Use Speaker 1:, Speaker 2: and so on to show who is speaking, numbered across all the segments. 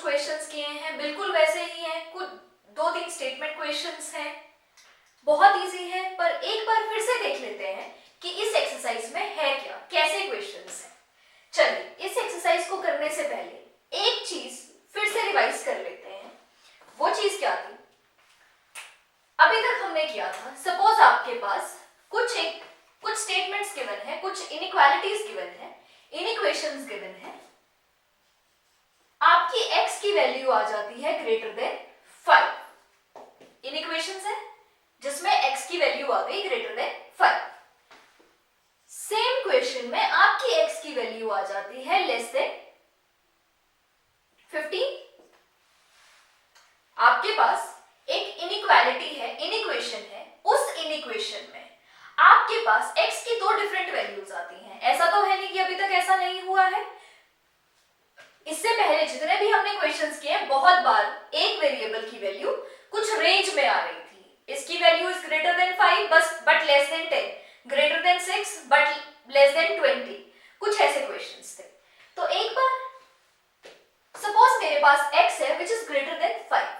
Speaker 1: कुछ क्वेश्चंस किए हैं बिल्कुल वैसे ही हैं, कुछ 2-3 स्टेटमेंट क्वेश्चंस हैं, बहुत इजी है। पर एक बार फिर से देख लेते हैं कि इस एक्सरसाइज में है क्या, कैसे क्वेश्चंस हैं। चलिए इस एक्सरसाइज को करने से पहले एक चीज फिर से रिवाइज कर लेते हैं। वो चीज क्या थी? अभी तक हमने किया था, सपोज आपके पास कुछ स्टेटमेंट्स गिवन है, कुछ इनइक्वालिटीज गिवन है, इनइक्वेशंस गिवन है, आपकी x की वैल्यू आ जाती है ग्रेटर देन 5। इनइक्वेशंस है जिसमें x की वैल्यू आ गई ग्रेटर देन 5। सेम क्वेश्चन में आपकी x की वैल्यू आ जाती है लेस देन 15। आपके पास एक इनइक्वालिटी है, इनइक्वेशन है, उस इनइक्वेशन में आपके पास x की दो डिफरेंट वैल्यूज आती हैं। ऐसा तो है नहीं कि अभी तक ऐसा नहीं हुआ है। इससे पहले जितने भी हमने क्वेश्चंस किए हैं, बहुत बार एक वेरिएबल की वैल्यू कुछ रेंज में आ रही थी। इसकी value is greater then 5 but less then 10, greater than 6 but less then 20, कुछ ऐसे क्वेश्चंस थे। तो एक बार सपोज मेरे पास x है which is greater then 5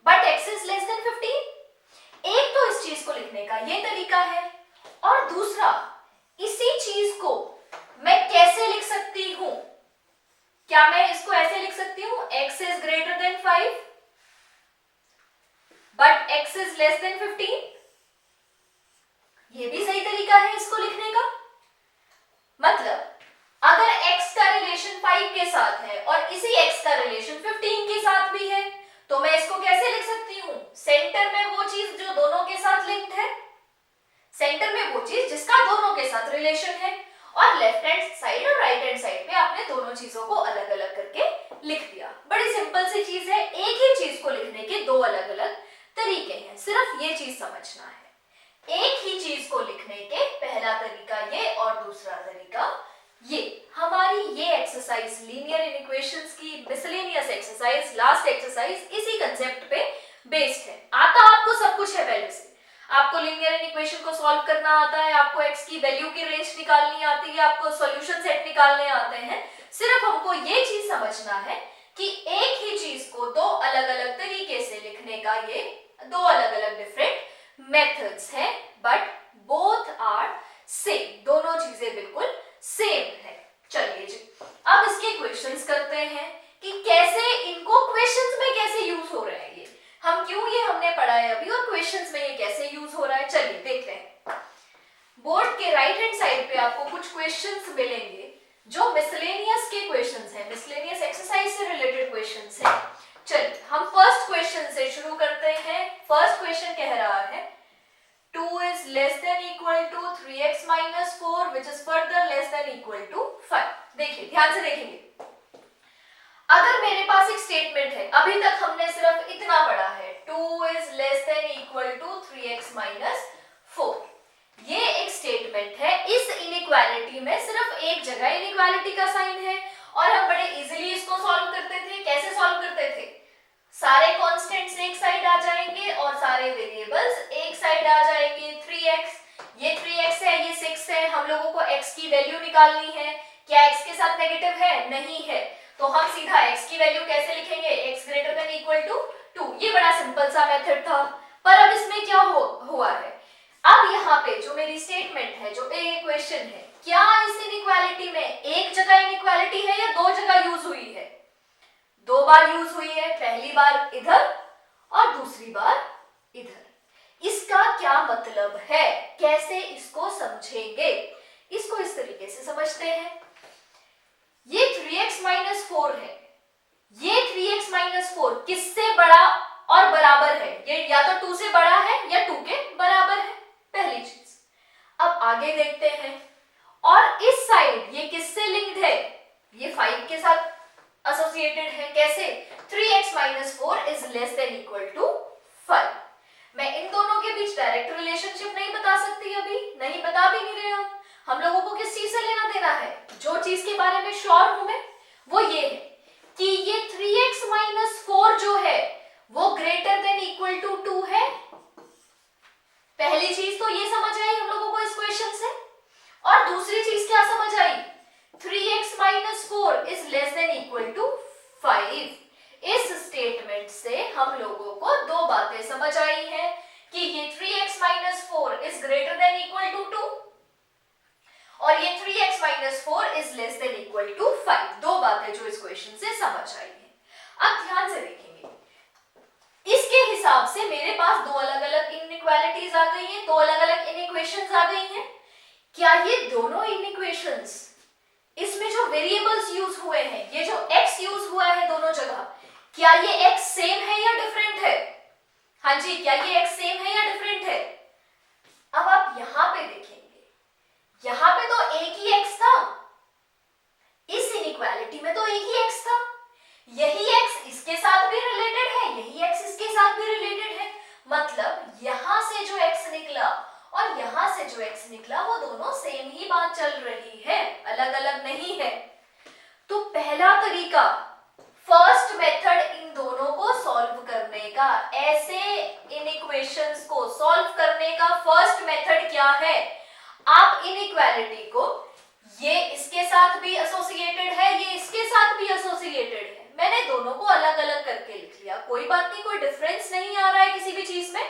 Speaker 1: but x is less then 15। एक तो इस चीज को लिखने का ये तरीका है, और दूसरा इसी चीज को मैं कैसे लिख सकती हूं? क्या मैं इसको ऐसे लिख सकती हूं x is greater then 5 but x is less then 15? ये भी सही तरीका है इसको लिखने का। मतलब अगर x का रिलेशन 5 के साथ है और इसी x का रिलेशन 15 के साथ भी है, तो मैं इसको कैसे लिख सकती हूं? सेंटर में वो चीज जो दोनों के साथ लिंक्ड है, सेंटर में वो चीज जिसका दोनों के साथ रिलेशन है, और लेफ्ट हैंड साइड और राइट हैंड साइड पे आपने दोनों चीजों को अलग अलग करके लिख दिया। बड़ी सिंपल सी चीज है, एक ही चीज को लिखने के दो अलग अलग तरीके हैं, सिर्फ ये चीज समझना है। एक ही चीज को लिखने के पहला तरीका ये और दूसरा तरीका ये। हमारी ये एक्सरसाइज लीनियर इक्वेशंस की मिसलेनियस एक्सरसाइज, लास्ट एक्सरसाइज इसी कंसेप्ट पे बेस्ड है। आता आपको सब कुछ है पहले से, आपको लीनियर इक्वेशन को सॉल्व करना आता है, आपको x की वैल्यू की रेंज निकालनी आती है, आपको सॉल्यूशन सेट निकालने आते हैं। सिर्फ हमको ये चीज समझना है कि एक ही चीज को दो अलग अलग तरीके से लिखने का ये दो अलग अलग डिफरेंट मेथड्स हैं, बट बोथ आर सेम, दोनों चीजें बिल्कुल सेम है। चलिए जी, अब इसके क्वेश्चंस करते हैं कि कैसे इनको क्वेश्चंस में कैसे यूज हो रहे हैं। ये हम क्यों, ये हमने पढ़ा है अभी, और क्वेश्चंस में ये कैसे यूज हो रहा है चलिए देखते हैं। बोर्ड के राइट हैंड साइड पे आपको कुछ क्वेश्चंस मिलेंगे जो मिसलेनियस के क्वेश्चंस हैं, मिसलेनियस एक्सरसाइज से रिलेटेड क्वेश्चंस हैं। चलिए हम फर्स्ट क्वेश्चन से शुरू करते हैं। फर्स्ट क्वेश्चन कह रहा है 2 is less than equal to 3x minus 4 which is further less than equal to 5। देखिए ध्यान से देखेंगे, अगर मेरे पास एक स्टेटमेंट है, अभी तक हमने सिर्फ इतना पढ़ा है 2 is less than equal to 3x minus 4। ये एक स्टेटमेंट है, इस इनइक्वालिटी में सिर्फ एक जगह इनइक्वालिटी का साइन है, और हम बड़े इजीली इसको सॉल्व करते थे। कैसे सॉल्व करते थे? सारे कांस्टेंट्स एक साइड आ जाएंगे और सारे वेरिएबल्स एक साइड आ जाएंगे। 3x, ये 3x है, ये 6 है, हम लोगों को x की वैल्यू निकालनी है। क्या x के साथ नेगेटिव है? नहीं है, तो हम सीधा x की वैल्यू कैसे लिखेंगे? x greater than equal to 2। ये बड़ा सिंपल सा मेथड था। पर अब इसमें क्या हुआ है? अब यहाँ पे जो मेरी स्टेटमेंट है, जो ए क्वेश्चन है, क्या इस इनइक्वालिटी में एक जगह इनइक्वालिटी है या दो जगह यूज हुई है? दो बार यूज हुई है, पहली बार इधर और दूसरी बार इधर। इसका क्या मतलब है, कैसे इसको समझेंगे? इसको इस तरीके से समझते हैं, ये 3x माइनस 4 है, ये 3x माइनस 4 किससे बड़ा और बराबर है? ये या तो 2 से बड़ा है या 2 के बराबर है, पहली चीज। अब आगे देखते हैं, और इस साइड ये किससे लिंक्ड है? ये 5 के साथ एसोसिएटेड है। कैसे? 3x minus 4 is less than equal to 5। मैं इन दोनों के बीच डायरेक्ट रिलेशनशिप नहीं बता सकती, अभी नहीं बता भी नहीं रहे हम लोगों को किस चीज से लेना देना है? जो चीज के बारे में श्योर हूं मैं वो ये है कि ये 3x माइनस 4 जो है वो ग्रेटर देन इक्वल टू 2 है। पहली चीज तो ये समझ आई हम लोगों को इस क्वेश्चन से, और दूसरी चीज क्या समझ आई? 3x minus 4 is less than equal to 5। इस स्टेटमेंट से हम लोगों को दो बातें समझ आई हैं कि ये 3x minus 4 is greater than equal to 2 और ये 3x minus 4 is less than equal to 5। दो बातें जो इस क्वेश्चन से समझ आई हैं। अब ध्यान से देखेंगे, इसके हिसाब से मेरे पास दो अलग अलग इनइक्वालिटीज आ गई हैं, दो अलग अलग इनइक्वेशंस आ गई हैं। क्या ये दोनों इनइक्वेशंस, इसमें जो वेरिएबल्स यूज हुए हैं, ये जो x यूज हुआ है दोनों जगह, क्या ये x सेम है या डिफरेंट है? हाँ जी, क्या ये x सेम है या डिफरेंट है? अब आप यहां पे देखेंगे, यहां पे तो एक ही x था, इस इनइक्वालिटी में तो एक ही x था, यही x इसके साथ भी रिलेटेड है, यही x इसके साथ भी रिलेटेड है। मतलब यहां से जो x निकला और यहां से जो x निकला वो दोनों सेम ही बात चल रही है, अलग अलग नहीं है। तो पहला तरीका, फर्स्ट मेथड इन दोनों को सॉल्व करने का, ऐसे इनइक्वेशंस को सॉल्व करने का फर्स्ट मेथड क्या है? आप इनइक्वालिटी को, ये इसके साथ भी एसोसिएटेड है, ये इसके साथ भी एसोसिएटेड है, मैंने दोनों को अलग अलग करके लिख लिया, कोई बात नहीं, कोई डिफरेंस नहीं आ रहा है किसी भी चीज में।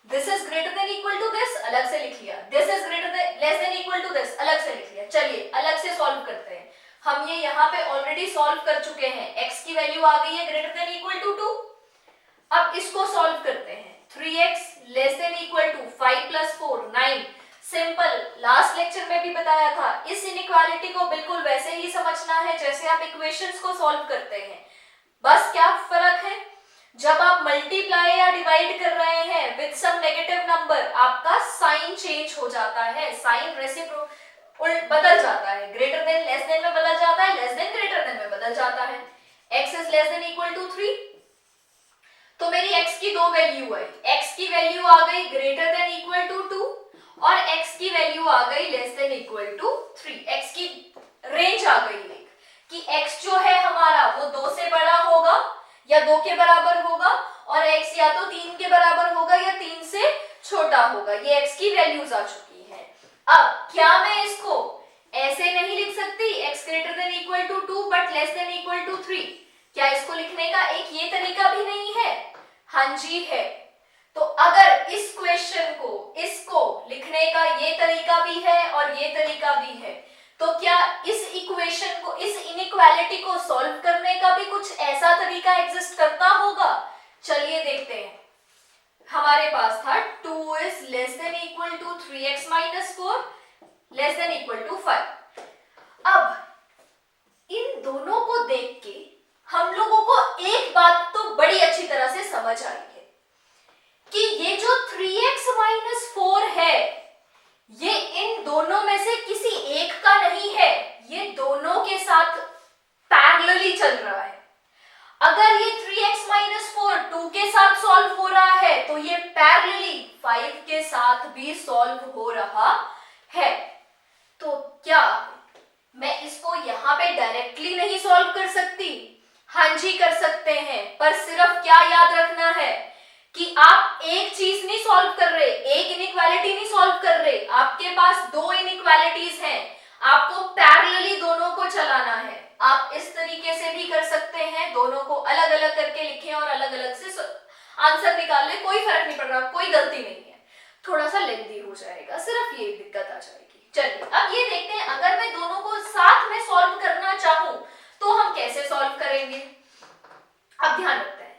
Speaker 1: This is greater than equal to this, अलग से लिख लिया, this is greater than less than equal to this, अलग से लिख लिया। चलिए अलग से सॉल्व करते हैं। हम ये यहाँ पे ऑलरेडी सॉल्व कर चुके हैं, x की वैल्यू आ गई है ग्रेटर देन इक्वल टू 2। अब इसको सॉल्व करते हैं, 3x less than equal to 5 plus 4 9। Simple, last lecture में भी बताया था, इस इनइक्वालिटी को बिल्कुल वैसे ही समझना है जैसे आप इक्वेशंस को सॉल्व करते हैं। बस क्या फर्क है, जब आप मल्टीप्लाई या डिवाइड कर रहे हैं विद सम नेगेटिव नंबर, आपका साइन चेंज हो जाता है, साइन बदल जाता है, ग्रेटर देन लेस देन में बदल जाता है, लेस देन ग्रेटर देन में बदल जाता है। x is less than equal to 3, तो मेरी x की दो वैल्यू है, x की वैल्यू आ गई ग्रेटर देन इक्वल टू 2 और x की वैल्यू आ गई less than equal to 3। x की रेंज आ गई कि x जो है हमारा वो 2 से बड़ा होगा या 2 के बराबर होगा और x या तो 3 के बराबर होगा या 3 से छोटा होगा। ये x की वैल्यूज आ चुकी है। अब क्या मैं इसको ऐसे नहीं लिख सकती, x greater than equal to 2 but less than equal to 3? क्या इसको लिखने का एक ये तरीका भी नहीं है? हाँ जी है। तो अगर इस क्वेश्चन को, इसको लिखने का ये तरीका भी है और ये तरीका भी है, तो क्या इस इक्वेशन को, इस इनइक्वालिटी को सॉल्व करने का भी कुछ ऐसा तरीका एग्जिस्ट करता होगा? चलिए देखते हैं। हमारे पास था 2 is less than equal to 3x minus 4 less than equal to 5। अब इन दोनों को देख के हम लोगों को एक बात तो बड़ी अच्छी तरह से समझ आई है कि ये जो 3x माइनस 4 है, ये इन दोनों में से किसी एक का नहीं है, ये दोनों के साथ पैरेलली चल रहा है। अगर ये 3x माइनस 4 2 के साथ सॉल्व हो रहा है तो ये पैरेलली 5 के साथ भी सॉल्व हो रहा है। तो क्या मैं इसको यहाँ पे डायरेक्टली नहीं सॉल्व कर सकती? हाँ जी कर सकते हैं, पर सिर्फ क्या याद रखना है कि आप एक चीज नहीं सॉल्व कर रहे, एक इनइक्वालिटी नहीं सॉल्व कर रहे, आपके पास दो इनइक्वालिटीज हैं, आपको पैरेलली दोनों को चलाना है। आप इस तरीके से भी कर सकते हैं, दोनों को अलग अलग करके लिखें और अलग अलग से आंसर निकाल ले, कोई फर्क नहीं पड़ रहा, कोई गलती नहीं है। थोड़ा सा लेंथी हो जाएगा, सिर्फ ये दिक्कत आ जाएगी। चलिए अब ये देखते हैं, अगर मैं दोनों को साथ में सॉल्व करना चाहूं तो हम कैसे सॉल्व करेंगे। अब ध्यान रखते हैं,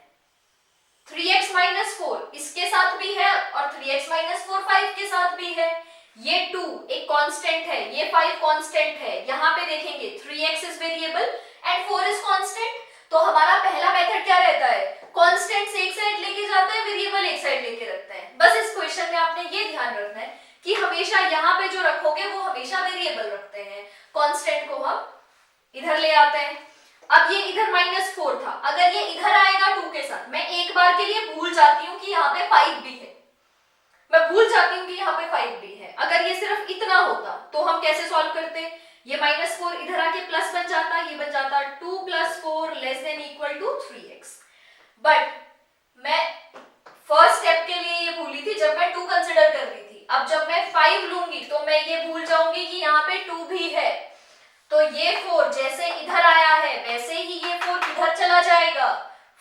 Speaker 1: 3x माइनस 4 इसके साथ भी है और 3x माइनस 4 5 के साथ भी है। ये 2 एक कांस्टेंट है, ये 5 कांस्टेंट है। यहाँ पे देखेंगे 3x is variable and 4 is constant. तो हमारा पहला मेथड क्या रहता है, कांस्टेंट्स एक साइड लेके जाता है, वेरिएबल एक साइड लेके रखता है। बस इस क्वेश्चन में आपने ये ध्यान रखना है कि हमेशा यहाँ पे जो रखोगे वो हमेशा वेरिएबल रखते हैं, कांस्टेंट को हम इधर ले आते हैं। अब ये इधर -4 था, अगर ये इधर आएगा 2 के साथ, मैं एक बार के लिए भूल जाती हूँ कि यहाँ पे 5 भी है, मैं भूल जाती हूँ कि यहाँ पे 5 भी है। अगर ये सिर्फ इतना होता तो हम कैसे सॉल्व करते, ये -4 इधर आके प्लस बन जाता, ये बन जाता 2 + 4 less than equal to 3x। But मैं फर्स्ट स्टेप के लिए ये भूली थी जब मैं 2 कंसिडर कर रही थी। अब जब मैं 5 लूंगी तो मैं ये भूल जाऊंगी कि यहाँ पे 2 भी है, तो ये 4 जैसे इधर आया है वैसे ही ये 4 इधर चला जाएगा,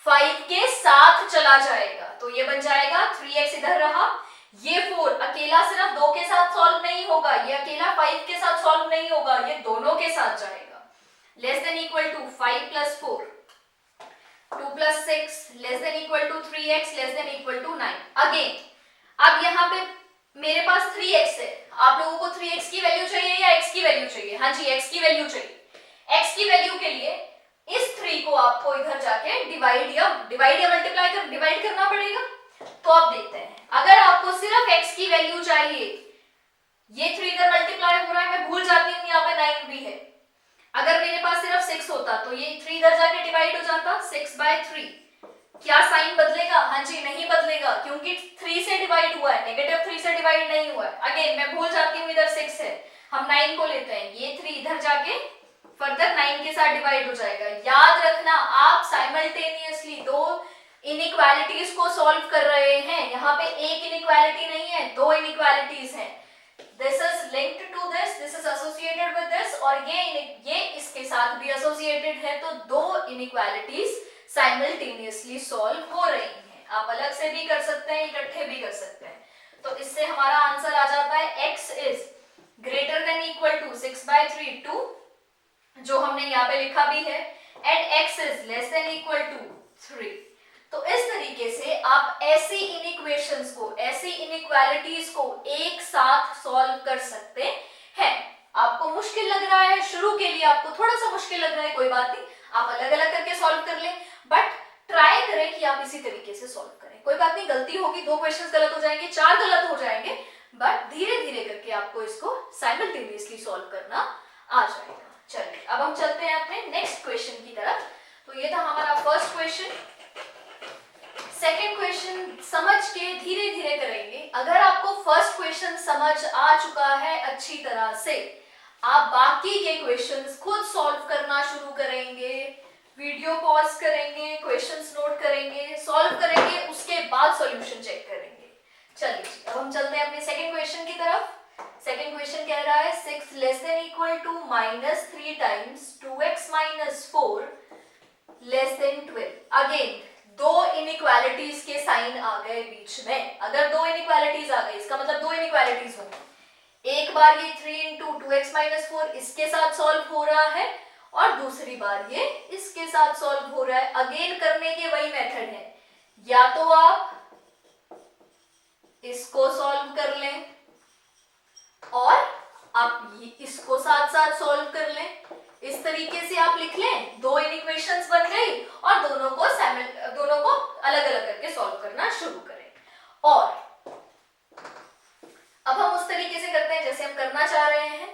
Speaker 1: 5 के साथ चला जाएगा, तो ये बन जाएगा 3x इधर रहा, ये 4 अकेला सिर्फ 2 के साथ सॉल्व नहीं होगा, ये अकेला 5 के साथ सॉल्व नहीं होगा, ये दोनों के साथ जाएगा। Less than equal to 5 plus 4, 2 plus 6 less than equal to 3x less than equal to 9। Again अब यहाँ पे मेरे पास 3x है, आप लोगों को 3x की वैल्यू चाहिए या x की वैल्यू चाहिए? हाँ जी, x की वैल्यू चाहिए। x की वैल्यू के लिए इस 3 को आपको इधर जाके डिवाइड या डिवाइड करना पड़ेगा। तो आप देखते हैं, अगर आपको सिर्फ x की वैल्यू चाहिए, ये 3 इधर मल्टीप्लाई हो रहा है, मैं भूल जाती हूँ यहाँ पे 9 भी है। अगर मेरे पास सिर्फ 6 होता तो ये 3 इधर जाके डिवाइड हो जाता, 6/3। क्या साइन बदलेगा? हाँ जी, नहीं बदलेगा, क्योंकि 3 से डिवाइड हुआ है, -3 से डिवाइड नहीं हुआ है। अगेन मैं भूल जाती हूँ, इधर 6 है, हम 9 को लेते हैं, ये 3 इधर जाके फर्दर 9 के साथ डिवाइड हो जाएगा। याद रखना, आप साइमल्टेनियसली दो इनइक्वालिटीज को सॉल्व कर रहे हैं। यहाँ पे एक इनइक्वालिटी नहीं है, दो इनइक्वालिटीज हैं। This is linked to this, this is associated with this, और ये इसके साथ भी associated है, तो दो inequalities simultaneously solve हो रही हैं। आप अलग से भी कर सकते हैं, इकट्ठे भी कर सकते हैं। तो इससे हमारा आंसर आ जाता है x is greater than equal to 6/3 2, जो हमने यहाँ पे लिखा भी है, and x is less than equal to 3। तो इस तरीके से आप ऐसी इनइक्वेशंस को, ऐसी इनइक्वालिटीज को एक साथ सॉल्व कर सकते हैं। आपको मुश्किल लग रहा है, शुरू के लिए आपको थोड़ा सा मुश्किल लग रहा है, कोई बात नहीं, आप अलग अलग करके सॉल्व कर लें, बट ट्राई करें कि आप इसी तरीके से सॉल्व करें। कोई बात नहीं, गलती होगी, 2 क्वेश्चंस गलत हो जाएंगे, 4 गलत हो जाएंगे, बट धीरे धीरे करके आपको इसको साइमल्टेनियसली सॉल्व करना आ जाएगा। चलिए अब हम चलते हैं अपने नेक्स्ट क्वेश्चन की तरफ। तो ये था हमारा फर्स्ट क्वेश्चन। सेकेंड क्वेश्चन समझ के धीरे धीरे करेंगे। अगर आपको फर्स्ट क्वेश्चन समझ आ चुका है अच्छी तरह से, आप बाकी के क्वेश्चंस खुद सॉल्व करना शुरू करेंगे, वीडियो पॉज करेंगे, क्वेश्चंस नोट करेंगे, सॉल्व करेंगे, उसके बाद सॉल्यूशन चेक करेंगे। चलिए अब हम चलते हैं अपने सेकेंड क्वेश्चन की तरफ। सेकेंड क्वेश्चन कह रहा है 6 less than equal to -3 times 2x - 4 less than 12। Again दो इनइक्वालिटीज के साइन आ गए बीच में। अगर दो इनइक्वालिटीज आ गई, इसका मतलब दो इनइक्वालिटीज होंगी। एक बार ये 3 × 2x - 4 इसके साथ सॉल्व हो रहा है, और दूसरी बार ये इसके साथ सॉल्व हो रहा है। अगेन करने के वही मेथड है, या तो आप इसको सॉल्व कर लें और आप इसको साथ साथ सॉल्व कर लें। इस तरीके से आप लिख लें, दो इक्वेशंस बन गई, और दोनों को अलग अलग करके सॉल्व करना शुरू करें। और अब हम उस तरीके से करते हैं जैसे हम करना चाह रहे हैं।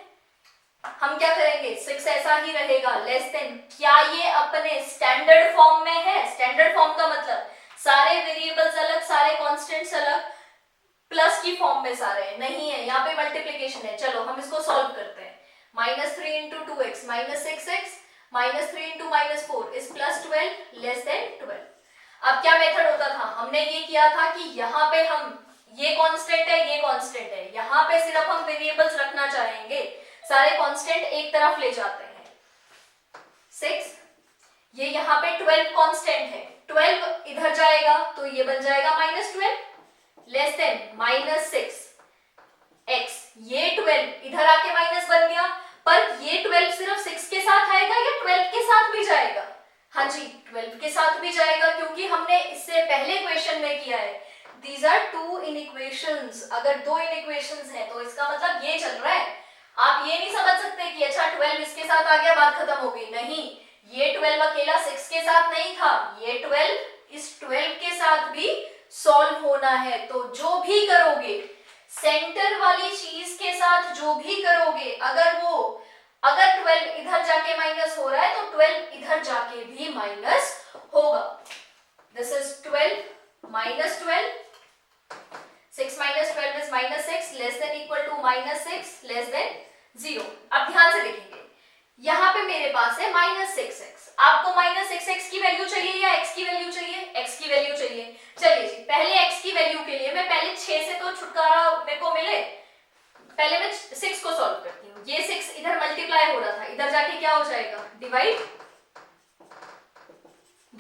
Speaker 1: हम क्या करेंगे, 6 ऐसा ही रहेगा, लेस देन, क्या ये अपने स्टैंडर्ड फॉर्म में है? स्टैंडर्ड फॉर्म का मतलब सारे वेरिएबल्स अलग, सारे कॉन्स्टेंट्स अलग, प्लस की फॉर्म में सारे हैं, नहीं है, यहाँ पे मल्टीप्लीकेशन है। चलो हम इसको सॉल्व करते हैं। -3 × 2x - 6x -3 × -4 is +12 less than 12। अब क्या मेथड होता था, हमने ये किया था कि यहाँ पे हम, ये कांस्टेंट है, ये कांस्टेंट है, यहाँ पे सिर्फ हम वेरिएबल्स रखना चाहेंगे, सारे कांस्टेंट एक तरफ ले जाते हैं। 6, ये यहाँ पे 12 कांस्टेंट है, 12 इधर जाएगा तो ये बन जाएगा -12 लेस देन -6x, ये 12 इधर आके माइनस बन गया, पर ये 12 सिर्फ 6 के साथ आएगा या 12 के साथ भी जाएगा? हाँ जी, 12 के साथ भी जाएगा, क्योंकि हमने इससे पहले क्वेश्चन में किया है। These are two inequations। अगर दो इनइक्वेशंस हैं तो इसका मतलब ये चल रहा है। आप ये नहीं समझ सकते कि अच्छा 12 इसके साथ आ गया, बात खत्म हो गई, नहीं, ये 12 अकेला 6 के साथ नहीं था, ये 12 इस 12 के साथ भी सॉल्व होना है। तो जो भी करोगे, सेंटर वाली चीज के साथ जो भी करोगे, अगर 12 इधर जाके माइनस हो रहा है तो 12 इधर जाके भी माइनस होगा। This is 12 -12, 6 - 12 is -6 less than equal to -6 less than 0। अब ध्यान से देखेंगे, यहाँ पे मेरे पास है -6x। आपको -6x की वैल्यू चाहिए या x की वैल्यू चाहिए? x की वैल्यू चाहिए। चलिए जी, पहले x की वैल्यू के लिए मैं पहले 6 से तो छुटकारा मेरे को मिले, पहले मैं 6 को सॉल्व करती हूँ। ये 6 इधर मल्टीप्लाई हो रहा था, इधर जाके क्या हो जाएगा, डिवाइड।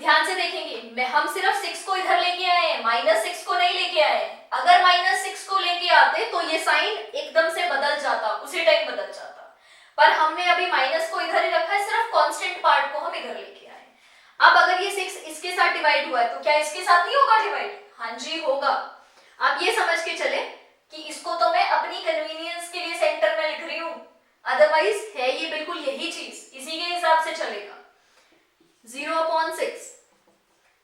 Speaker 1: ध्यान से देखेंगे, हम सिर्फ 6 को इधर लेके आए हैं, -6 को नहीं लेके आए हैं। अगर -6 को लेके आते तो ये साइन एकदम से बदल जाता, उसी टाइम बदल जाता, पर हमने अभी माइनस को इधर ही रखा है, सिर्फ कांस्टेंट पार्ट को हम इधर लेके आए। अब अगर ये 6 इसके साथ डिवाइड हुआ है तो क्या इसके साथ नहीं होगा डिवाइड? हाँ जी होगा। आप ये समझ के चले कि इसको तो मैं अपनी कन्वीनियंस के लिए सेंटर में लिख रही हूं, अदरवाइज है ये बिल्कुल यही चीज, इसी के हिसाब से चलेगा। 0/6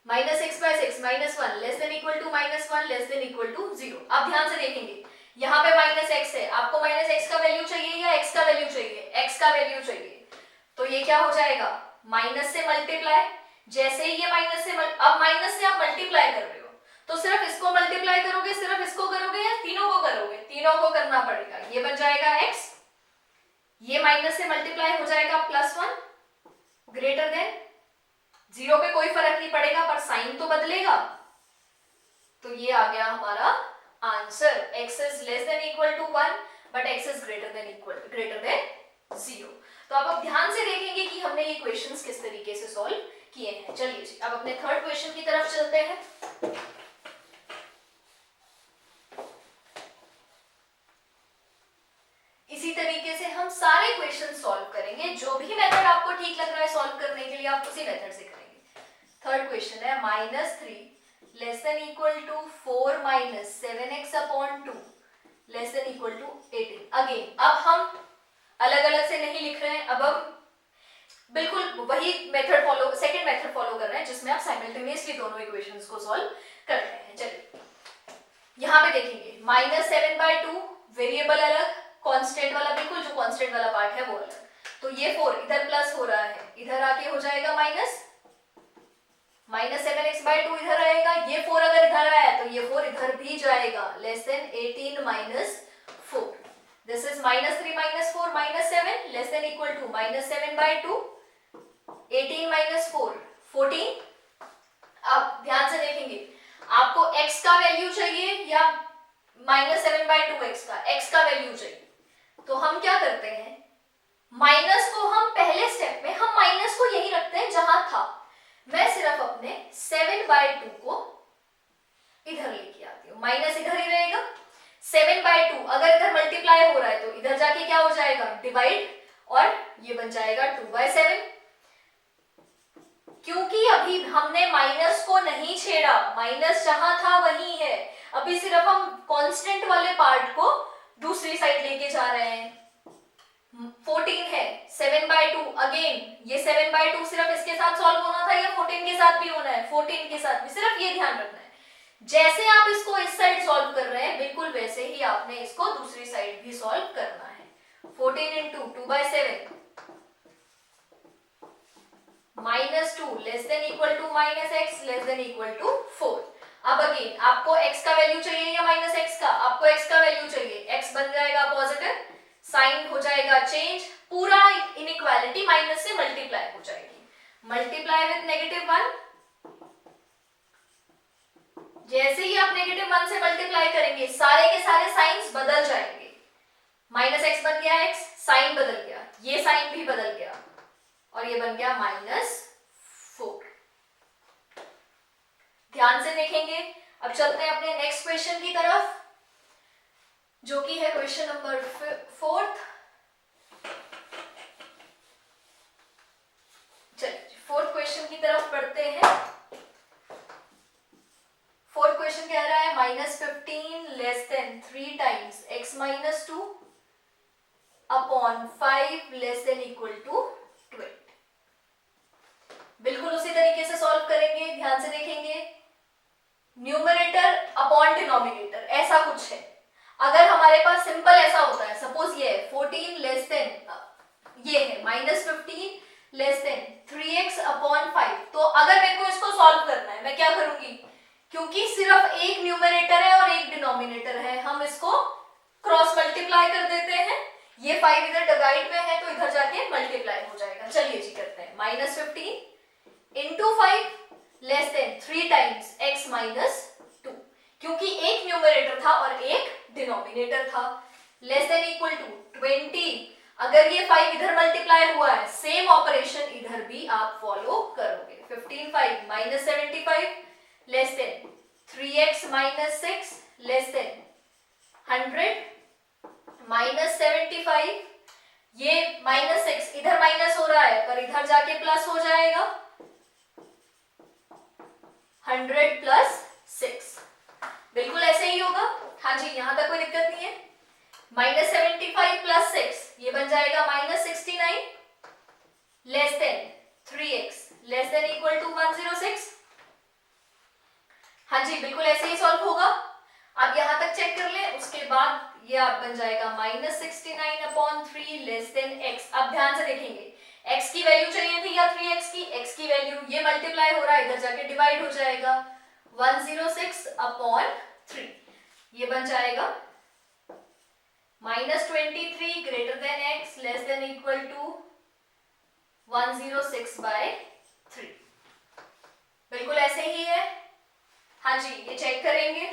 Speaker 1: -6/6 -1 less than equal to -1 less than equal to 0। अब ध्यान से देखेंगे, यहाँ पे -x है, आपको -x का वैल्यू चाहिए या x का वैल्यू चाहिए? x का वैल्यू चाहिए, तो ये क्या हो जाएगा? माइनस से मल्टीप्लाई, जैसे ही ये माइनस से अब माइनस से आप मल्टीप्लाई कर रहे हो तो सिर्फ इसको मल्टीप्लाई करोगे, सिर्फ इसको करोगे या तीनों को करोगे? तीनों को करना पड़ेगा। ये बन जाएगा x, ये माइनस से मल्टीप्लाई हो जाएगा +1 ग्रेटर देन 0 पे कोई फर्क नहीं पड़ेगा पर साइन तो बदलेगा, तो ये आ गया हमारा answer. x is less than equal to 1 but x is greater than 0। तो अब ध्यान से देखेंगे कि हमने ये क्वेश्चंस किस तरीके से सॉल्व किए हैं। चलिए जी अब अपने थर्ड क्वेश्चन की तरफ चलते हैं। इसी तरीके से हम सारे क्वेश्चन सॉल्व करेंगे, जो भी मेथड आपको ठीक लग रहा है सॉल्व करने के लिए आप उसी मेथड से करेंगे। थर्ड क्वेश्चन है -3 less than equal to 4 - 7x/2 less than equal to 18। Again अब हम अलग अलग से नहीं लिख रहे हैं, अब हम बिल्कुल वही method follow, second method follow कर रहे हैं जिसमें आप साइमल्टेनियसली दोनों इक्वेशंस को सॉल्व कर रहे हैं। चलिए यहाँ पे देखेंगे -7/2 वेरिएबल अलग, कांस्टेंट वाला बिल्कुल जो कांस्टेंट वाला पार्ट है वो अलग, तो ये 4 इधर प्लस हो रहा है, इधर आके हो जाएगा -7x/2 इधर आएगा, ये 4 अगर इधर आया तो ये 4 इधर भी जाएगा, less than 18 - 4। This is -3 - 4 - 7 less than equal to -7/2 18 - 4 14। अब ध्यान से देखेंगे, आपको x का वैल्यू चाहिए या -7/2x का? x का वैल्यू चाहिए, तो हम क्या करते हैं, माइनस को हम पहले स्टेप में हम माइनस को यही रखते हैं जहां था। मैं सिर्फ अपने 7/2 को इधर लेके आती हूँ, माइनस इधर ही रहेगा। 7/2 अगर इधर मल्टीप्लाई हो रहा है तो इधर जाके क्या हो जाएगा? डिवाइड, और ये बन जाएगा 2/7। क्योंकि अभी हमने माइनस को नहीं छेड़ा, माइनस जहां था वही है, अभी सिर्फ हम कांस्टेंट वाले पार्ट को दूसरी साइड लेके जा रहे हैं। 14 है, 7/2 अगेन, ये 7/2 सिर्फ इसके साथ सॉल्व होना था या 14 के साथ भी होना है? 14 के साथ भी, सिर्फ ये ध्यान रखना है। जैसे आप इसको इस साइड सॉल्व कर रहे हैं बिल्कुल वैसे ही आपने इसको दूसरी साइड भी सॉल्व करना है। 14 × 2/7 -2 less than equal to -x less than equal to 4। अब अगेन आपको x का वैल्यू चाहिए या -x का? आपको x का वैल्यू चाहिए, x बन जाएगा पॉजिटिव, साइन हो जाएगा चेंज, पूरा इनइक्वालिटी माइनस से मल्टीप्लाई हो जाएगी, मल्टीप्लाई विद -1। जैसे ही आप -1 से मल्टीप्लाई करेंगे सारे के सारे साइंस बदल जाएंगे, -x बन गया x, साइन बदल गया, ये साइन भी बदल गया और ये बन गया -4। ध्यान से देखेंगे। अब चलते हैं अपने नेक्स्ट क्वेश्चन की तरफ, जो कि है क्वेश्चन नंबर 4। चलिए 4th क्वेश्चन की तरफ पढ़ते हैं। 4th क्वेश्चन कह रहा है -15 less than 3 times x - 2 upon 5 less than equal to 20। बिल्कुल उसी तरीके से सॉल्व करेंगे, ध्यान से देखेंगे। न्यूमरेटर अपॉन डिनोमिनेटर ऐसा कुछ है। अगर हमारे पास सिंपल ऐसा होता है, सपोज ये है 14 लेस देन ये है -15 लेस देन 3x अपॉन 5, तो अगर मेरे को इसको सॉल्व करना है मैं क्या करूंगी, क्योंकि सिर्फ एक न्यूमरेटर है और एक डिनोमिनेटर है, हम इसको क्रॉस मल्टीप्लाई कर देते हैं। ये 5 इधर डिवाइड में है तो इधर जाके मल्टीप्लाई हो जाएगा। चलिए जी करते हैं, -15 × 5 लेस देन 3 टाइम्स x - 2, क्योंकि एक न्यूमरेटर था और एक डिनोमिनेटर था, लेस देन इक्वल टू 20। अगर ये 5 इधर मल्टीप्लाई हुआ है, सेम ऑपरेशन इधर भी आप फॉलो करोगे। 15 5 minus 75 less than 3x minus 6 less than 100 minus 75, ये माइनस 6 इधर माइनस हो रहा है पर इधर जाके प्लस हो जाएगा, 100 प्लस 6, बिल्कुल ऐसे ही होगा। हाँ जी, यहां तक कोई दिक्कत नहीं है। माइनस 75 प्लस 6 ये बन जाएगा minus 69 less than 3x less than equal to 106। हाँ जी, बिल्कुल ऐसे ही सॉल्व होगा। अब यहां तक चेक कर ले, उसके बाद ये आप बन जाएगा minus 69 upon 3 less than x। अब ध्यान से देखेंगे, x की वैल्यू चाहिए थी या 3x की, x की वैल्यू ये मल्टीप्लाई हो रहा है, इधर जाके डिवाइड हो जाएगा, 106 अपॉन 3 ये बन जाएगा minus 23 greater than x less than equal to 106 by 3, बिल्कुल ऐसे ही है। हाँ जी, ये चेक करेंगे।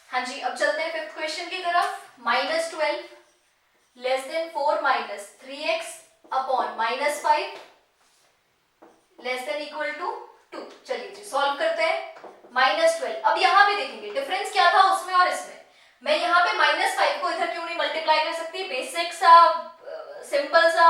Speaker 1: हाँ जी, अब चलते हैं फिफ्थ क्वेश्चन की तरफ। Minus 12 less than 4 minus 3x upon minus 5 less than equal to 2। चलिए जी सॉल्व करते हैं। माइनस 12, अब यहाँ पे देखेंगे डिफरेंस क्या था उसमें और इसमें। मैं यहाँ पे माइनस 5 को इधर क्यों नहीं मल्टीप्लाई कर सकती? बेसिक सा सिंपल सा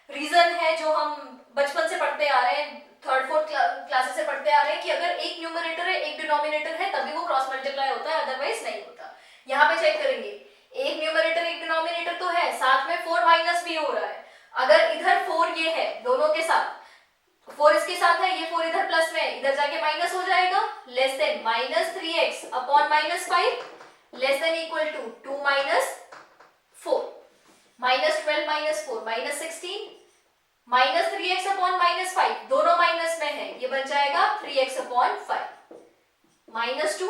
Speaker 1: रीजन है जो हम बचपन से पढ़ते आ रहे हैं, थर्ड फोर्थ क्लासेस से पढ़ते आ रहे हैं कि अगर एक न्यूमरेटर है एक डिनोमिनेटर है तभी वो क्रॉस मल्टीप्लाई होता है, अदरवाइज नहीं होता। यहाँ पे चेक करेंगे, एक न्यूमरेटर एक डिनोमिनेटर तो है, साथ में 4 माइनस भी हो रहा है। अगर इधर 4 ये है दोनों के साथ, 4 इसके साथ है, ये 4 इधर प्लस में है, इधर जाके माइनस हो जाएगा, less than minus 3x upon minus 5 less than equal to 2 minus 4, minus 12 minus 4 minus 16 minus 3x upon minus 5 दोनों माइनस में है, ये बन जाएगा 3x अपॉन 5 माइनस 2।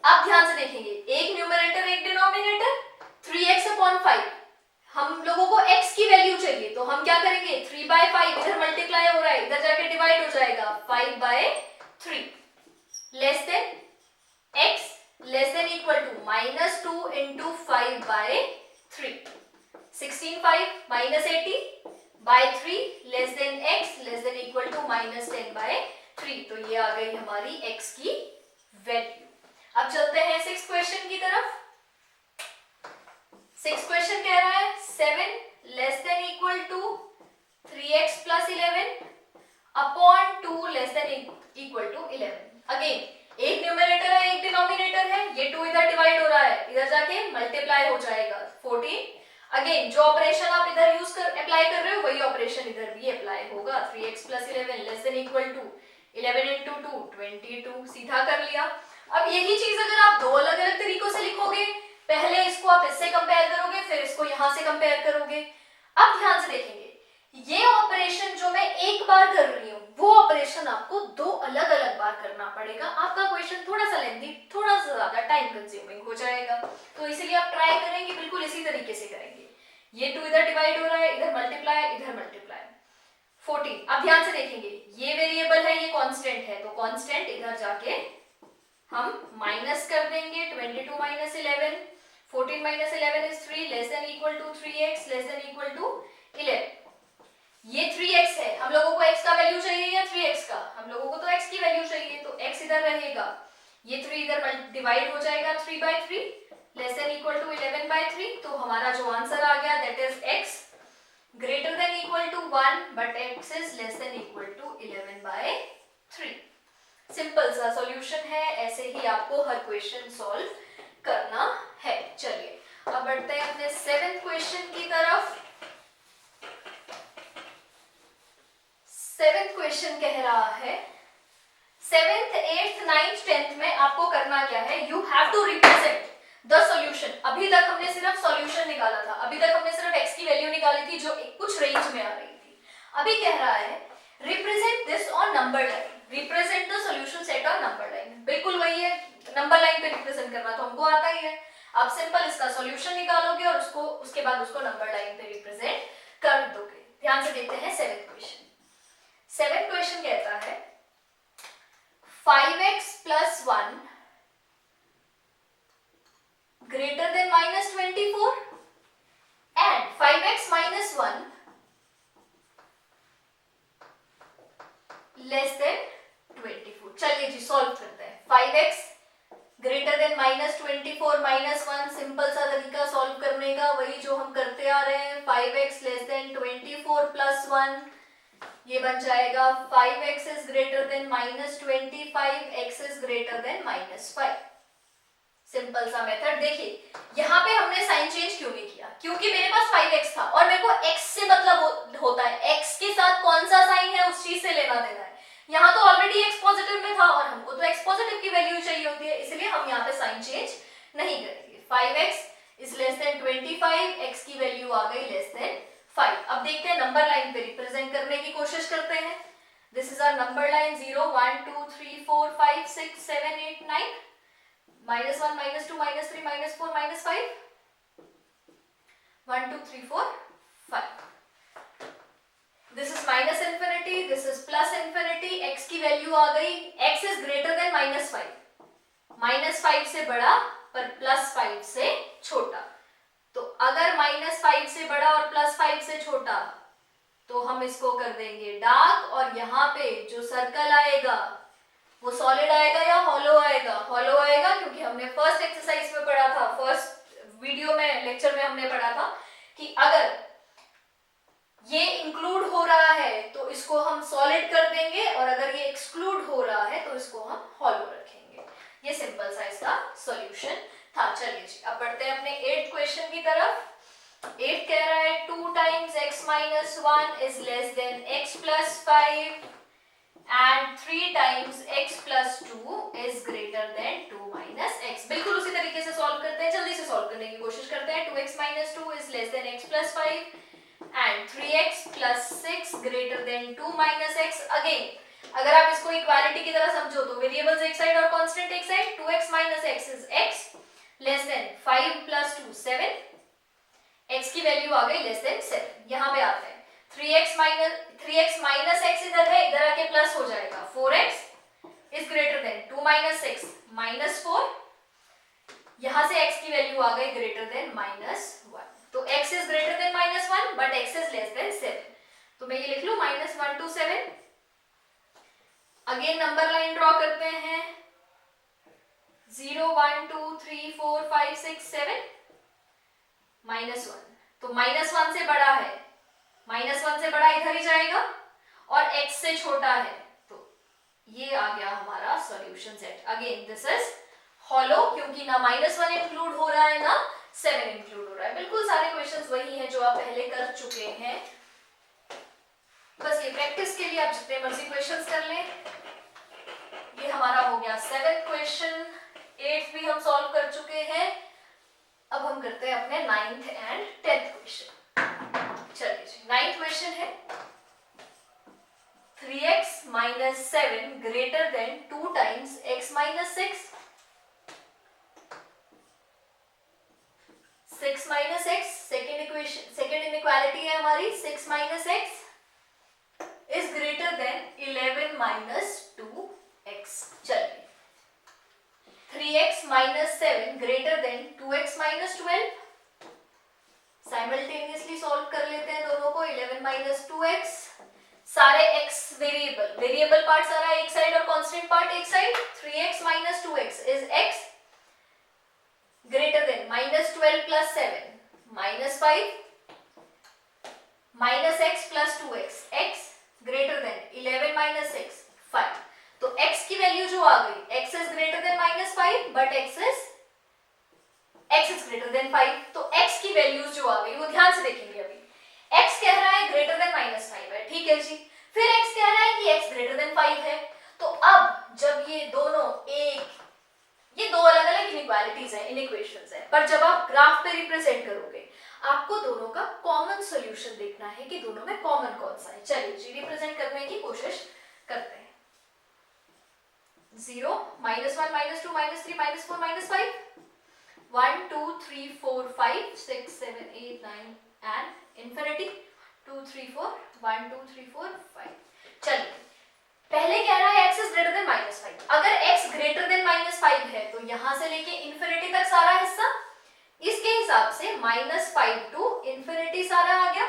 Speaker 1: अब ध्यान से देखेंगे, एक न्यूमरेटर एक डिनोमिनेटर, 3x अपॉन 5, हम लोगों को x की वैल्यू चाहिए तो हम क्या करेंगे, 3 बाय 5 इधर मल्टीप्लाई हो रहा है, इधर जाके डिवाइड हो जाएगा, 5 by 3 less than x less than equal to minus 2 into 5 by 3, 16 5 minus 80 by 3 less than x less than equal to minus 10 by 3। तो ये आ गई हमारी x की वैल्यू। अब चलते हैं सिक्स क्वेश्चन की तरफ। सिक्स क्वेश्चन कह रहा है 7 less than equal to 3x plus 11 upon 2 less than equal to 11। Again एक न्यूमरेटर है एक डिनोमिनेटर है, ये 2 इधर डिवाइड हो रहा है, इधर जाके मल्टीप्लाई हो जाएगा 14। अगेन जो ऑपरेशन आप इधर यूज कर अप्लाई कर रहे हो वही ऑपरेशन इधर भी अप्लाई होगा, 3x plus 11 less than equal to 11 into 2 22, सीधा कर लिया। अब यही चीज अगर आप दो अलग अलग तरीकों से लिखोगे, पहले इसको आप इससे कंपेयर करोगे फिर इसको यहां से कंपेयर करोगे। अब ध्यान से देखेंगे, ये ऑपरेशन जो मैं एक बार कर रही हूँ वो ऑपरेशन आपको दो अलग अलग बार करना पड़ेगा। आपका क्वेश्चन थोड़ा सा लेंथी, थोड़ा सा ज्यादा टाइम कंज्यूमिंग हो जाएगा, तो इसीलिए आप ट्राई करेंगे बिल्कुल इसी तरीके से करेंगे। ये 2 इधर डिवाइड हो रहा है, इधर मल्टीप्लाई 14। अब ध्यान से देखेंगे, ये वेरिएबल है ये कांस्टेंट है, तो कांस्टेंट इधर जाके हम माइनस कर देंगे, 22 minus 11, 14 minus 11 is 3 less than equal to 3x less than equal to 11। ये 3x है, हम लोगों को x का वैल्यू चाहिए या 3x का, हम लोगों को तो x की वैल्यू चाहिए, तो x इधर रहेगा, ये 3 इधर डिवाइड हो जाएगा 3 by 3 less than equal to 11 by 3। तो हमारा जो आंसर आ गया that is x greater than equal to 1 but x is less than equal to 11 by 3। Simple सा सॉल्यूशन है, ऐसे ही आपको हर क्वेश्चन सॉल्व करना है। चलिए अब बढ़ते हैं अपने 7th क्वेश्चन की तरफ। 7th क्वेश्चन कह रहा है 7th 8th 9th 10th में आपको करना क्या है, you have to represent the solution. अभी तक हमने सिर्फ सॉल्यूशन निकाला था, अभी तक हमने सिर्फ x की वैल्यू निकाली थी जो कुछ रेंज में आ रही थी। अभी कह रहा है represent this on number line, represent the solution set on number line, बिल्कुल वही है, नंबर लाइन पे रिप्रेजेंट करना तो हमको आता ही है। आप सिंपल इसका सॉल्यूशन निकालोगे और उसके बाद उसको नंबर लाइन पे रिप्रेजेंट कर दोगे। ध्यान से देखते हैं सेवेंथ क्वेश्चन। सेवेंथ क्वेश्चन कहता है 5x plus 1 greater than -24 and 5x minus 1 less then 24। चलिए जी सॉल्व करते हैं। 5x ग्रेटर देन -24 -1, सिंपल सा तरीका सॉल्व करने का, वही जो हम करते आ रहे हैं। 5x लेस देन 24 प्लस 1, ये बन जाएगा 5x is greater then -25, x is greater then -5। Simple सा मेथड। देखिए यहाँ पे हमने साइन चेंज क्यों नहीं किया, क्योंकि मेरे पास 5x था और मेरे को x से मतलब होता है x के साथ कौन सा साइन है उस चीज से लेना देना है। यहाँ तो ऑलरेडी x पॉजिटिव में था और हमको तो x पॉजिटिव की वैल्यू चाहिए होती है, इसलिए हम यहाँ पे साइन चेंज नहीं करेंगे। 5x is less then 25, x की वैल्यू आ गई लेस देन 5। अब देखते हैं नंबर लाइन पे रिप्रेजेंट करने की कोशिश करते हैं। This is our number line 0 1 2 3 4 5 6 7 8 9, -1 -2 -3 -4 -5, 1 2 3 4 5। This is minus infinity, this is plus infinity. x की वैल्यू आ गई, x इज ग्रेटर देन -5, -5 से बड़ा पर +5 से छोटा। तो अगर -5 से बड़ा और +5 से छोटा तो हम इसको कर देंगे डार्क, और यहाँ पे जो सर्कल आएगा वो सॉलिड आएगा या हॉलो आएगा? हॉलो आएगा, क्योंकि हमने फर्स्ट एक्सरसाइज में पढ़ा था, फर्स्ट वीडियो में लेक्चर में हमने पढ़ा था कि अगर ये इंक्लूड हो रहा है तो इसको हम सॉलिड कर देंगे, और अगर ये एक्सक्लूड हो रहा है तो इसको हम हॉलो रखेंगे। ये सिंपल सा इसका सॉल्यूशन था। चलिए जी अब बढ़ते हैं अपने 8th क्वेश्चन की तरफ। 8 कह रहा है 2 times x minus 1 is less than x plus 5 and 3 times x plus 2 is greater than 2 minus x। बिल्कुल उसी तरीके से सॉल्व करते हैं, जल्दी से सॉल्व करने की कोशिश करते हैं। 2x minus 2 is less than x plus 5 and 3x plus 6 greater than 2 minus x। Again अगर आप इसको इक्वालिटी की तरह समझो तो वेरिएबल्स एक साइड और कांस्टेंट एक side. 2x minus x is x less then 5 plus 2 7, x की वैल्यू आ गई लेस देन 7। यहाँ पे आते हैं 3x minus x इधर है, इधर आके प्लस हो जाएगा। 4x is greater than 2 minus 6 minus 4, यहाँ से x की वैल्यू आ गई greater than -1। तो x is greater than -1 but x is less than 7, तो मैं ये लिख लूं -1 to 7। Again number line draw करते हैं 0 1 2 3 4 5 6 7 -1, तो -1 से बड़ा है, -1 से बड़ा इधर ही जाएगा और x से छोटा है, तो ये आ गया हमारा solution set. Again this is hollow, क्योंकि ना -1 इंक्लूड हो रहा है ना 7 इंक्लूड हो रहा है। बिल्कुल सारे क्वेश्चंस वही हैं जो आप पहले कर चुके हैं, बस ये प्रैक्टिस के लिए आप जितने मर्जी क्वेश्चंस कर लें। ये हमारा हो गया 7th क्वेश्चन, 8th भी हम सॉल्व कर चुके हैं। अब हम करते हैं अपने 9th एंड 10th क्वेश्चन। चलिए जी 9th क्वेश्चन है 3x minus 7 greater than 2 times x minus 6। 6 minus x, second equation, second inequality है हमारी। 6 minus x is greater than 11 minus 2x। चलिए 3x minus 7 greater than 2x minus 12, simultaneously solve कर लेते हैं दोनों को। 11 minus 2x, सारे x वेरिएबल, वेरिएबल पार्ट सारा एक साइड और कांस्टेंट पार्ट एक side. 3x minus 2x is x greater than -12 plus 7 -5 minus x plus 2x, x greater than 11 minus 6 5। तो x की वैल्यू जो आ गई, x is greater than -5 but x is greater than 5, तो x की values जो आ गई वो ध्यान से देखेंगे। अभी x कह रहा है greater than -5 है, ठीक है जी। फिर x कह रहा है कि x greater than 5 है। तो अब जब ये दोनों ये दो अलग अलग इनइक्वालिटीज हैं, इनइक्वेशंस हैं, पर जब आप ग्राफ पे रिप्रेजेंट करोगे, आपको दोनों का कॉमन सॉल्यूशन देखना है कि दोनों में कॉमन कौन सा है। चलिए जी रिप्रेजेंट करने की कोशिश करते हैं। 0 -1 -2 -3 -4 -5 1 2 3 4 5 6 7 8 9 and infinity 2 3 4 1 2 3 4 5। चलिए पहले कह रहा है x इज ग्रेटर देन -5। अगर x ग्रेटर देन -5 है तो यहां से लेके इंफिनिटी तक सारा हिस्सा, इसके हिसाब से -5 टू इंफिनिटी सारा आ गया।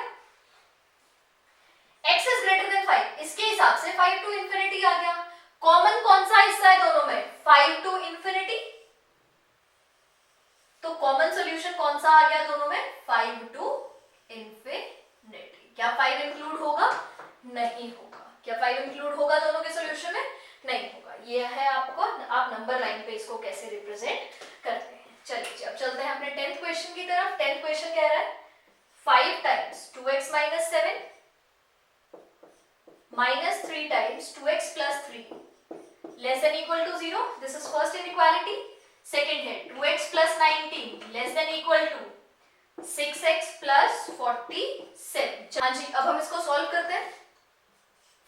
Speaker 1: x इज ग्रेटर देन 5, इसके हिसाब से 5 टू इंफिनिटी आ गया। कॉमन कौन सा हिस्सा है दोनों में? 5 टू इंफिनिटी। तो कॉमन सॉल्यूशन कौन सा आ गया दोनों में? 5 टू इंफिनिटी। क्या 5 इंक्लूड होगा? नहीं होगा। क्या 5 इंक्लूड होगा दोनों के सॉल्यूशन में? नहीं होगा। ये है आपको, आप नंबर लाइन पे इसको कैसे रिप्रेजेंट करते हैं। चलिए अब चलते हैं अपने 10th क्वेश्चन की तरफ। 10th क्वेश्चन कह रहा है 5 times 2x minus 7 minus 3 times 2x plus 3 less than equal to 0. This is first inequality. Second है 2x plus 19 less than equal to 6x plus 47। हाँ जी, अब हम इसको सॉल्व करते हैं।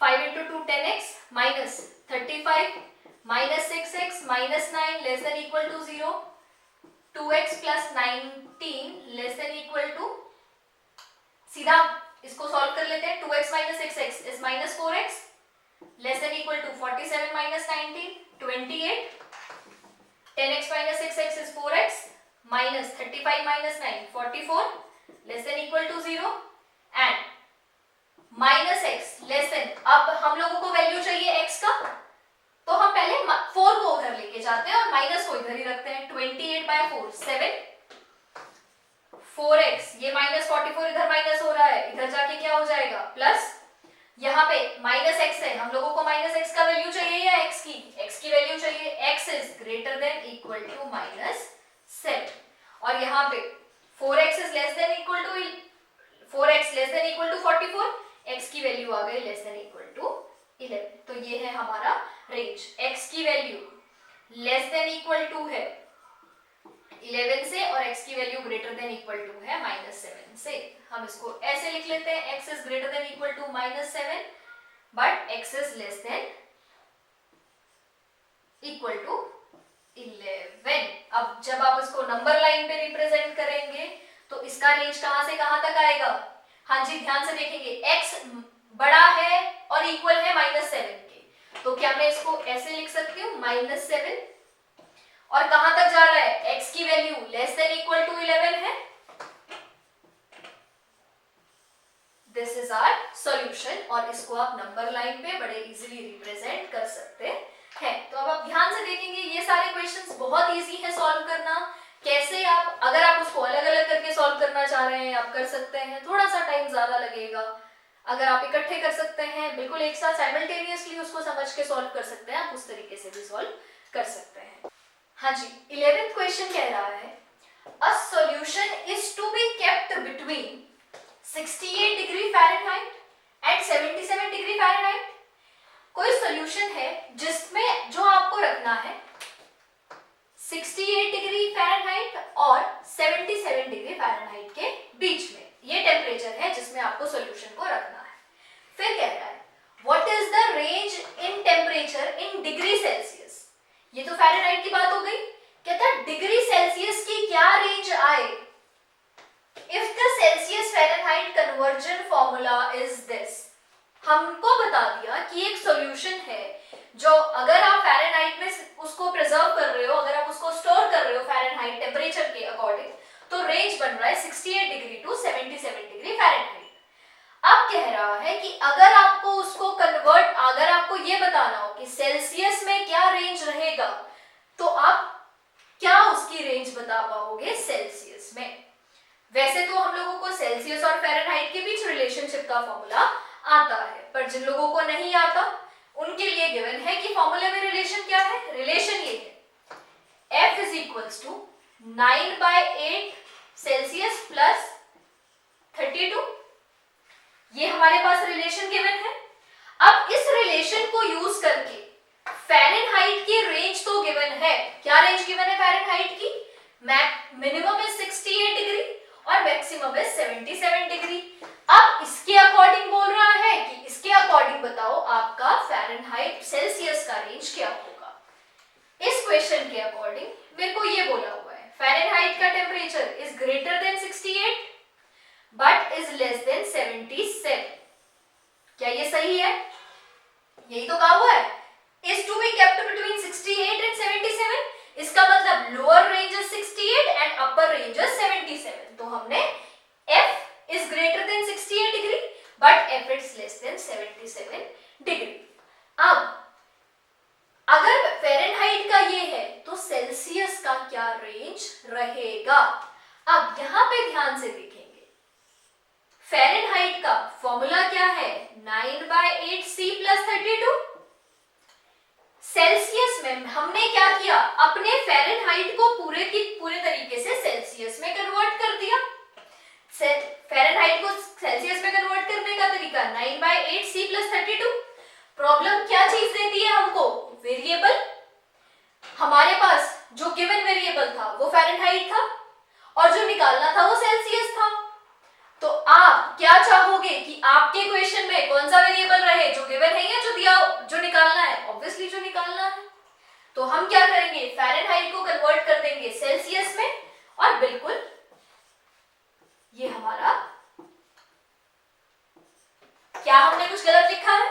Speaker 1: 5 into 2 10x minus 35 minus 6x minus 9 less than equal to 0, 2x plus 19 less than equal to, सीधा इसको solve कर लेते हैं। 2x minus 6x is minus 4x less than equal to 47 minus 19 28, 10x minus 6x is 4x minus 35 minus 9 44 less than equal to 0 and minus x less than, अब हम लोगों को value चाहिए एक्स का, तो हम पहले 4 को उधर लेके जाते हैं और माइनस को इधर ही रखते हैं। 28/4 7 4x, ये माइनस 44 इधर माइनस हो रहा है, इधर जाके क्या हो जाएगा प्लस, यहाँ पे माइनस एक्स है, हम लोगों को माइनस एक्स का वैल्यू चाहिए या एक्स की वैल्यू चाहिए। X is greater than equal to minus 7 और यहाँ पे 4x is less than equal to 4x less than equal to 44, x की वैल्यू आ गई लेस देन इक्वल टू 11। तो ये है हमारा रेंज। x की value less than equal to है 11 से और x की value greater than equal to है -7 से। हम इसको ऐसे लिख लेते हैं, x is greater than equal to -7 but x is less than equal to 11। अब जब आप इसको नंबर लाइन पे रिप्रेजेंट करेंगे तो इसका रेंज कहां से कहां तक आएगा? हाँ जी, ध्यान से देखेंगे, x बड़ा है और इक्वल है -7 के, तो क्या मैं इसको ऐसे लिख सकती हूँ -7 और कहां तक जा रहा है? x की value less than equal to 11 है। दिस इज आवर सॉल्यूशन और इसको आप नंबर लाइन पे बड़े इजीली रिप्रेजेंट कर सकते हैं। तो अब आप ध्यान से देखेंगे, ये सारे क्वेश्चंस बहुत इजी है सॉल्व करना। कैसे आप, अगर आप उसको अलग अलग करके सॉल्व करना चाह रहे हैं आप कर सकते हैं, थोड़ा सा टाइम ज्यादा लगेगा। अगर आप इकट्ठे कर सकते हैं, बिल्कुल एक साथ साइमल्टेनियसली उसको समझ के सॉल्व कर सकते हैं, आप उस तरीके से भी सॉल्व कर सकते हैं। हाँ जी, 11th क्वेश्चन कह रहा है a solution is to be kept between 68 degree Fahrenheit and 77 degree Fahrenheit. कोई सॉल्यूशन है जिसमें जो आपको रखना है 68 डिग्री फ़ारेनहाइट और 77 डिग्री फ़ारेनहाइट के बीच में, ये टेम्परेचर है जिसमें आपको सॉल्यूशन को रखना है। फिर कह रहा है what is the range in temperature in degree Celsius. ये तो फ़ारेनहाइट की बात हो गई, कहता है डिग्री सेल्सियस की क्या रेंज आए। If the Celsius Fahrenheit conversion formula is this, हमको बता दिया कि एक सॉल्यूशन है जो अगर आप फ़ारेनहाइट में उसको प्रिजर्व कर रहे हो, अगर आप उसको स्टोर कर रहे हो फ़ारेनहाइट टेम्परेचर के अकॉर्डिंग, तो रेंज बन रहा है 68 डिग्री टू 77 डिग्री फ़ारेनहाइट। अब कह रहा है कि अगर आपको उसको कन्वर्ट, अगर आपको ये बताना हो कि सेल्सियस में क्या रेंज रहेगा, तो आप क्या उसकी रेंज बता पाओगे सेल्सियस में। वैसे तो हम लोगों को सेल्सियस और फ़ारेनहाइट के बीच रिलेशनशिप का फॉर्मूला आता है, पर जिन लोगों को नहीं आता उनके लिए गिवन है कि फॉर्मूले में रिलेशन क्या है। रिलेशन ये है F is equals to 9/8 Celsius plus 32, ये हमारे पास रिलेशन गिवन है। अब इस रिलेशन को यूज करके फ़ारेनहाइट की रेंज तो गिवन है, क्या रेंज गिवन है फ़ारेनहाइट की? मिनिमम इज 68 डिग्री और मैक्सिमम है 77 डिग्री। अब इसके अकॉर्डिंग बोल रहा है कि इसके अकॉर्डिंग बताओ आपका फ़ारेनहाइट सेल्सियस का रेंज क्या होगा। इस क्वेश्चन के अकॉर्डिंग मेरे को ये बोला हुआ है फ़ारेनहाइट का temperature is greater then 68 but is less then 77। क्या ये सही है? यही तो कहा हुआ है is to be kept between 68 and 77। इसका मतलब lower range is 68 and upper range is 77। तो हमने f is greater than 68 degree but f is less than 77 degree. अब अगर फ़ारेनहाइट का ये है तो सेल्सियस का क्या रेंज रहेगा? अब यहां पे ध्यान से देखेंगे फ़ारेनहाइट का फॉर्मूला क्या है 9/8c + 32। सेल्सियस में हमने क्या किया अपने फ़ारेनहाइट को पूरे तरीके से सेल्सियस में कन्वर्ट कर दिया। फ़ारेनहाइट को सेल्सियस में कन्वर्ट करने का तरीका 9/8c + 32। प्रॉब्लम क्या चीज देती है हमको? वेरिएबल। हमारे पास जो गिवन वेरिएबल था वो फ़ारेनहाइट था और जो निकालना था वो सेल्सियस था। तो आप क्या चाहोगे कि आपके क्वेश्चन में कौन सा वेरिएबल रहे, जो गिवन है या जो निकालना है? ऑब्वियसली जो निकालना है। तो हम क्या करेंगे फ़ारेनहाइट को कन्वर्ट कर देंगे सेल्सियस में और बिल्कुल ये हमारा क्या हमने कुछ गलत लिखा है?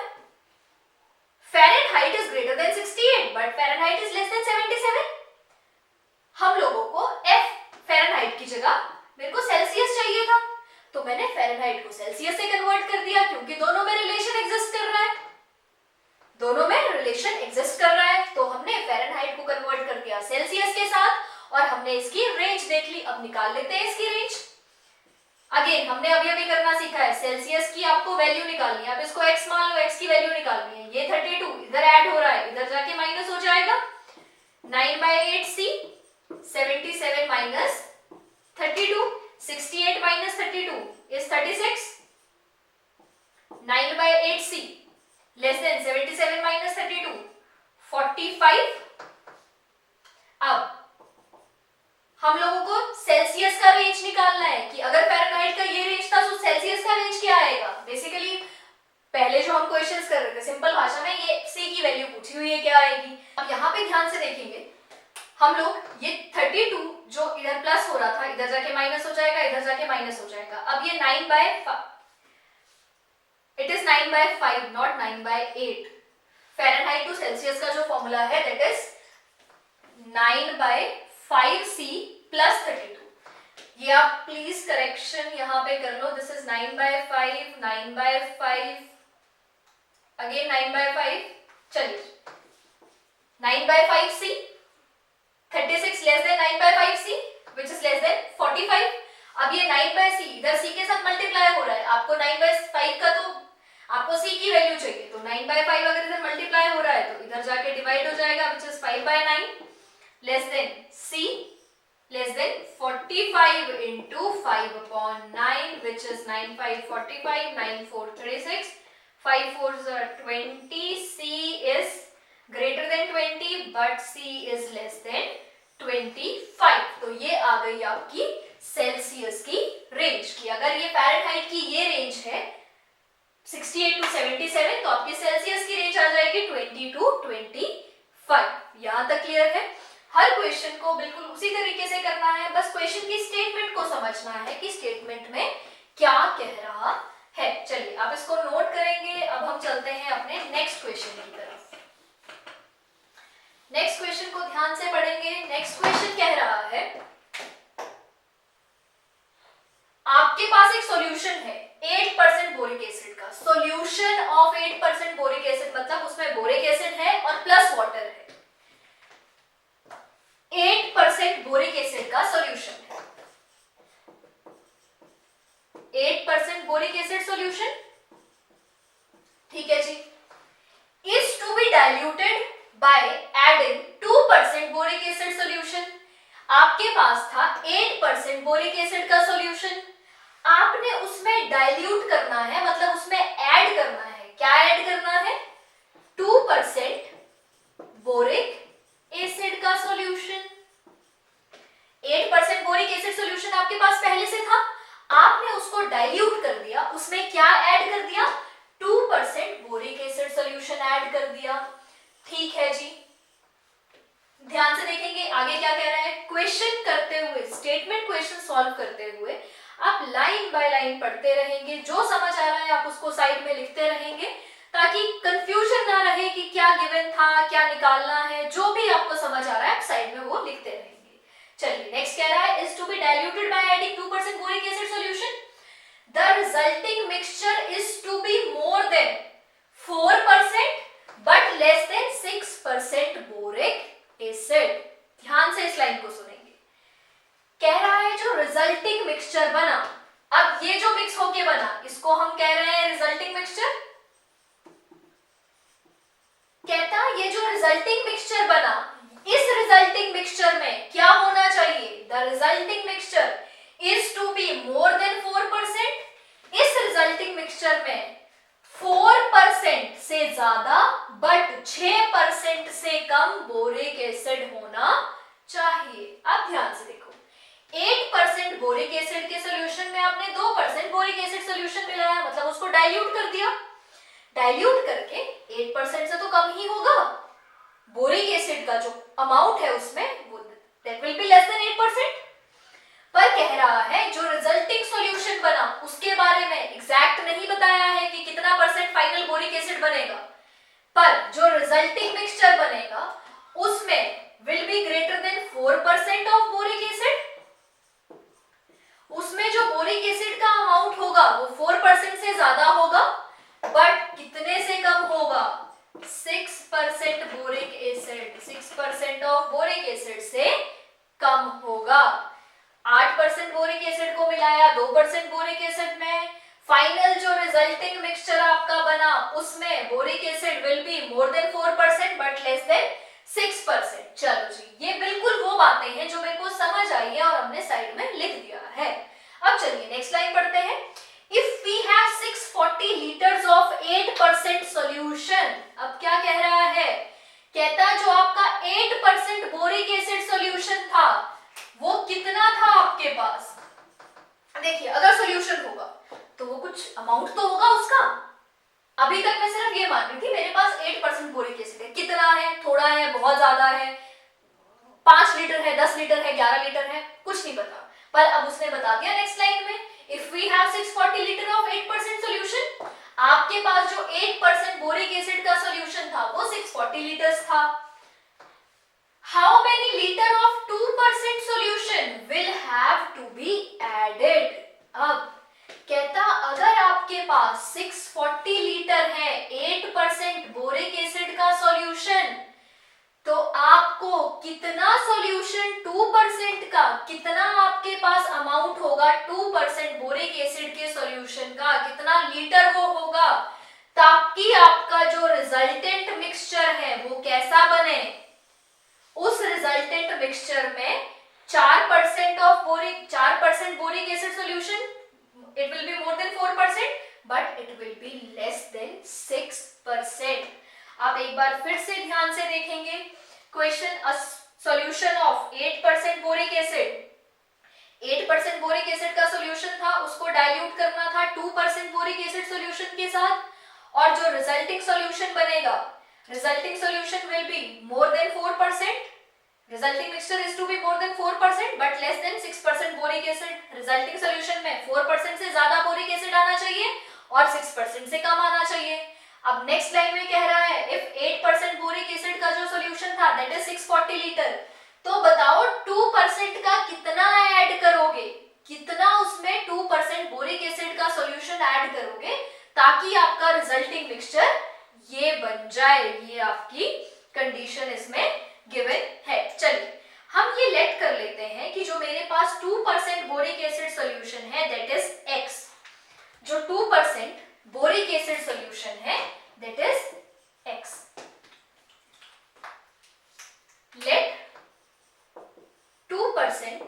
Speaker 1: Fahrenheit is greater then 68 but Fahrenheit is less then 77। हम लोगों को f फ़ारेनहाइट की जगह मेरे को सेल्सियस चाहिए था तो मैंने फ़ारेनहाइट को सेल्सियस से कन्वर्ट कर दिया क्योंकि दोनों में रिलेशन एग्जिस्ट कर रहा है। तो हमने फ़ारेनहाइट को कन्वर्ट कर दिया सेल्सियस के साथ और हमने इसकी रेंज देख ली। अब निकाल लेते हैं इसकी रेंज। अगेन हमने अभी करना सीखा है सेल्सियस की आपको वैल्यू निकालनी है। अब इसको x मान लो, x की वैल्यू निकालनी है। ये 32 इधर ऐड हो रहा है, इधर जाके माइनस हो जाएगा। 9/8c 77 minus 32, 68 minus 32 is 36। 9/8c less than 77 minus 32 45। अब हम लोगों को सेल्सियस का रेंज निकालना है कि अगर फ़ारेनहाइट का ये रेंज था तो सेल्सियस का रेंज क्या आएगा। बेसिकली पहले जो हम क्वेश्चंस कर रहे थे सिंपल भाषा में ये c की वैल्यू पूछी हुई है क्या आएगी। अब यहाँ पे ध्यान से देखेंगे हम लोग ये 32 जो इधर प्लस हो रहा था इधर जाके माइनस हो जाएगा, इधर जाके माइनस हो जाएगा। अब ये 9/5 नॉट 9/8। फ़ारेनहाइट टू सेल्सियस का जो फॉर्मूला है दैट इज 9/5c + 32। ये आप प्लीज करेक्शन यहाँ पे कर लो। This is 9/5 9/5 again 9/5। चलिए 9/5c 36 less than 9/5c which is less then 45। अब ये 9/c इधर c के साथ मल्टीप्लाई हो रहा है। आपको 9/5 का तो आपको c की वैल्यू चाहिए तो 9/5 अगर इधर मल्टीप्लाई हो रहा है तो इधर जाके डिवाइड हो जाएगा which is 5/9 less than c less than 45 into 5/9 which is 9 5 45 9 4 36 5 4s are 20। c is greater than 20 but c is less than 25। तो ये आ गई आपकी सेल्सियस की रेंज की। अगर ये फ़ारेनहाइट की ये रेंज है 68 to 77 तो आपकी सेल्सियस की रेंज आ जाएगी 20 to 25। यहां तक क्लियर है? हर क्वेश्चन को बिल्कुल उसी तरीके से करना है, बस क्वेश्चन की स्टेटमेंट को समझना है कि स्टेटमेंट में क्या कह रहा है। चलिए आप इसको नोट करेंगे। अब हम चलते हैं अपने नेक्स्ट क्वेश्चन की तरफ। नेक्स्ट क्वेश्चन को ध्यान से पढ़ेंगे। नेक्स्ट क्वेश्चन कह रहा है आपके पास एक सॉल्यूशन है 8% बोरिक एसिड का। सॉल्यूशन ऑफ 8% बोरिक एसिड मतलब उसमें बोरिक एसिड है और प्लस वाटर है। 8% बोरिक एसिड का सॉल्यूशन है। 8% बोरिक एसिड सॉल्यूशन, ठीक है जी, is to be diluted by adding 2% boric acid solution. आपके पास था 8% बोरिक एसिड का सॉल्यूशन, आपने उसमें डाइल्यूट करना है मतलब उसमें ऐड करना है। क्या ऐड करना है? 2% बोरिक एसिड का सॉल्यूशन। 8% बोरिक एसिड सॉल्यूशन आपके पास पहले से था, आपने उसको डाइल्यूट कर दिया, उसमें क्या ऐड कर दिया, 2% बोरिक एसिड सॉल्यूशन ऐड कर दिया। ठीक है जी, ध्यान से देखेंगे आगे क्या कह रहा है। क्वेश्चन करते हुए, स्टेटमेंट क्वेश्चन सॉल्व करते हुए आप लाइन बाय लाइन पढ़ते रहेंगे, जो समझ आ रहा है आप उसको साइड में लिखते रहेंगे, ताकि कंफ्यूजन ना रहे कि क्या गिवन था, क्या निकालना है। जो भी आपको समझ आ रहा है आप साइड में वो लिखते रहेंगे। चलिए नेक्स्ट कह रहा है, is to be diluted by adding 2% boric acid solution, the resulting mixture is to be more than 4% but less than 6% boric acid. ध्यान से इस लाइन को सुनेंगे। कह रहा है जो रिजल्टिंग मिक्सचर बना, अब ये जो मिक्स होके बना इसको हम कह रहे हैं रिजल्टिंग मिक्सचर। कहता ये जो रिजल्टिंग मिक्सचर बना, इस रिजल्टिंग मिक्सचर में क्या होना चाहिए, the resulting mixture is to be more than 4%। इस रिजल्टिंग मिक्सचर में 4% से ज्यादा बट 6% से कम बोरिक एसिड होना चाहिए। अब ध्यान से देखो, 8% बोरिक एसिड के सॉल्यूशन में आपने 2% बोरिक एसिड सॉल्यूशन मिलाया, मतलब उसको डाइल्यूट कर दिया। डाइल्यूट करके 8% से तो कम ही होगा, बोरिक एसिड का जो अमाउंट है उसमें वो that will be less than 8%। पर कह रहा है जो रिजल्टिंग सॉल्यूशन बना उसके बारे में एग्जैक्ट नहीं बताया है कि कितना परसेंट फाइनल बोरिक एसिड बनेगा, पर जो रिजल्टिंग मिक्सचर बनेगा उसमें will be greater than 4% of boric acid. उसमें जो बोरिक एसिड का अमाउंट होगा वो 4% से ज्यादा होगा, बट कितने से कम होगा, 6% boric acid, 6% of boric acid से कम होगा। 8% बोरिक एसिड को मिलाया 2% बोरिक एसिड में, फाइनल जो रिजल्टिंग मिक्सचर आपका बना उसमें boric acid will be more than 4% but less than 6%। चलो जी, ये बिल्कुल वो बातें हैं जो मेरे को समझ आई है और हमने साइड में लिख दिया है। अब चलिए नेक्स्ट लाइन पढ़ते हैं। If we have 640 liters of 8% solution, अब क्या कह रहा है, कहता जो आपका 8% बोरिक एसिड सॉल्यूशन था वो कितना था आपके पास। देखिए अगर सॉल्यूशन होगा तो वो कुछ अमाउंट तो होगा उसका। अभी तक मैं सिर्फ ये मान रही थी मेरे पास 8% बोरिक एसिड है, कितना है, थोड़ा है, बहुत ज्यादा है, 5 लीटर है, 10 लीटर है, 11 लीटर है, कुछ नहीं पता। पर अब उसने बता दिया नेक्स्ट लाइन में, if we have 640 litre of 8% solution, आपके पास जो 8% बोरिक एसिड का सॉल्यूशन था वो 640 लीटर्स था। How many liter of 2% solution will have to be added? अब कहता अगर आपके पास 640 लीटर है 8% बोरिक एसिड का सॉल्यूशन, तो आपको कितना सॉल्यूशन 2% का, कितना आपके पास अमाउंट होगा 2% बोरिक एसिड के सॉल्यूशन का, कितना लीटर वो होगा, ताकि आपका जो रिजल्टेंट मिक्सचर है वो कैसा बने। उस रिजल्टेंट मिक्सचर में 4% of boric, 4% boric acid solution, it will be more than 4% but it will be less than 6%। आप एक बार फिर से ध्यान से देखेंगे question, a solution of 8% boric acid, 8% boric acid का सॉल्यूशन था, उसको डाइल्यूट करना था 2% बोरिक एसिड सॉल्यूशन के साथ, और जो रिजल्टिंग सॉल्यूशन बनेगा, resulting solution will be more than 4%, resulting mixture is to be more than 4% but less than 6% boric acid. Resulting solution में 4% से ज्यादा बोरिक एसिड आना चाहिए और 6% से कम आना चाहिए। अब नेक्स्ट लाइन में कह रहा है इफ 8% बोरिक एसिड का जो सॉल्यूशन था दैट इज 640 लीटर, तो बताओ 2% का कितना ऐड करोगे, कितना उसमें 2% बोरिक एसिड का सॉल्यूशन ऐड करोगे ताकि आपका रिजल्टिंग मिक्सचर ये बन जाए। ये आपकी कंडीशन इसमें गिवन है। चलिए हम ये लेट कर लेते हैं कि जो मेरे पास 2% बोरिक एसिड सॉल्यूशन है दैट इज x, जो 2% बोरिक एसिड सॉल्यूशन है that is x। Let 2%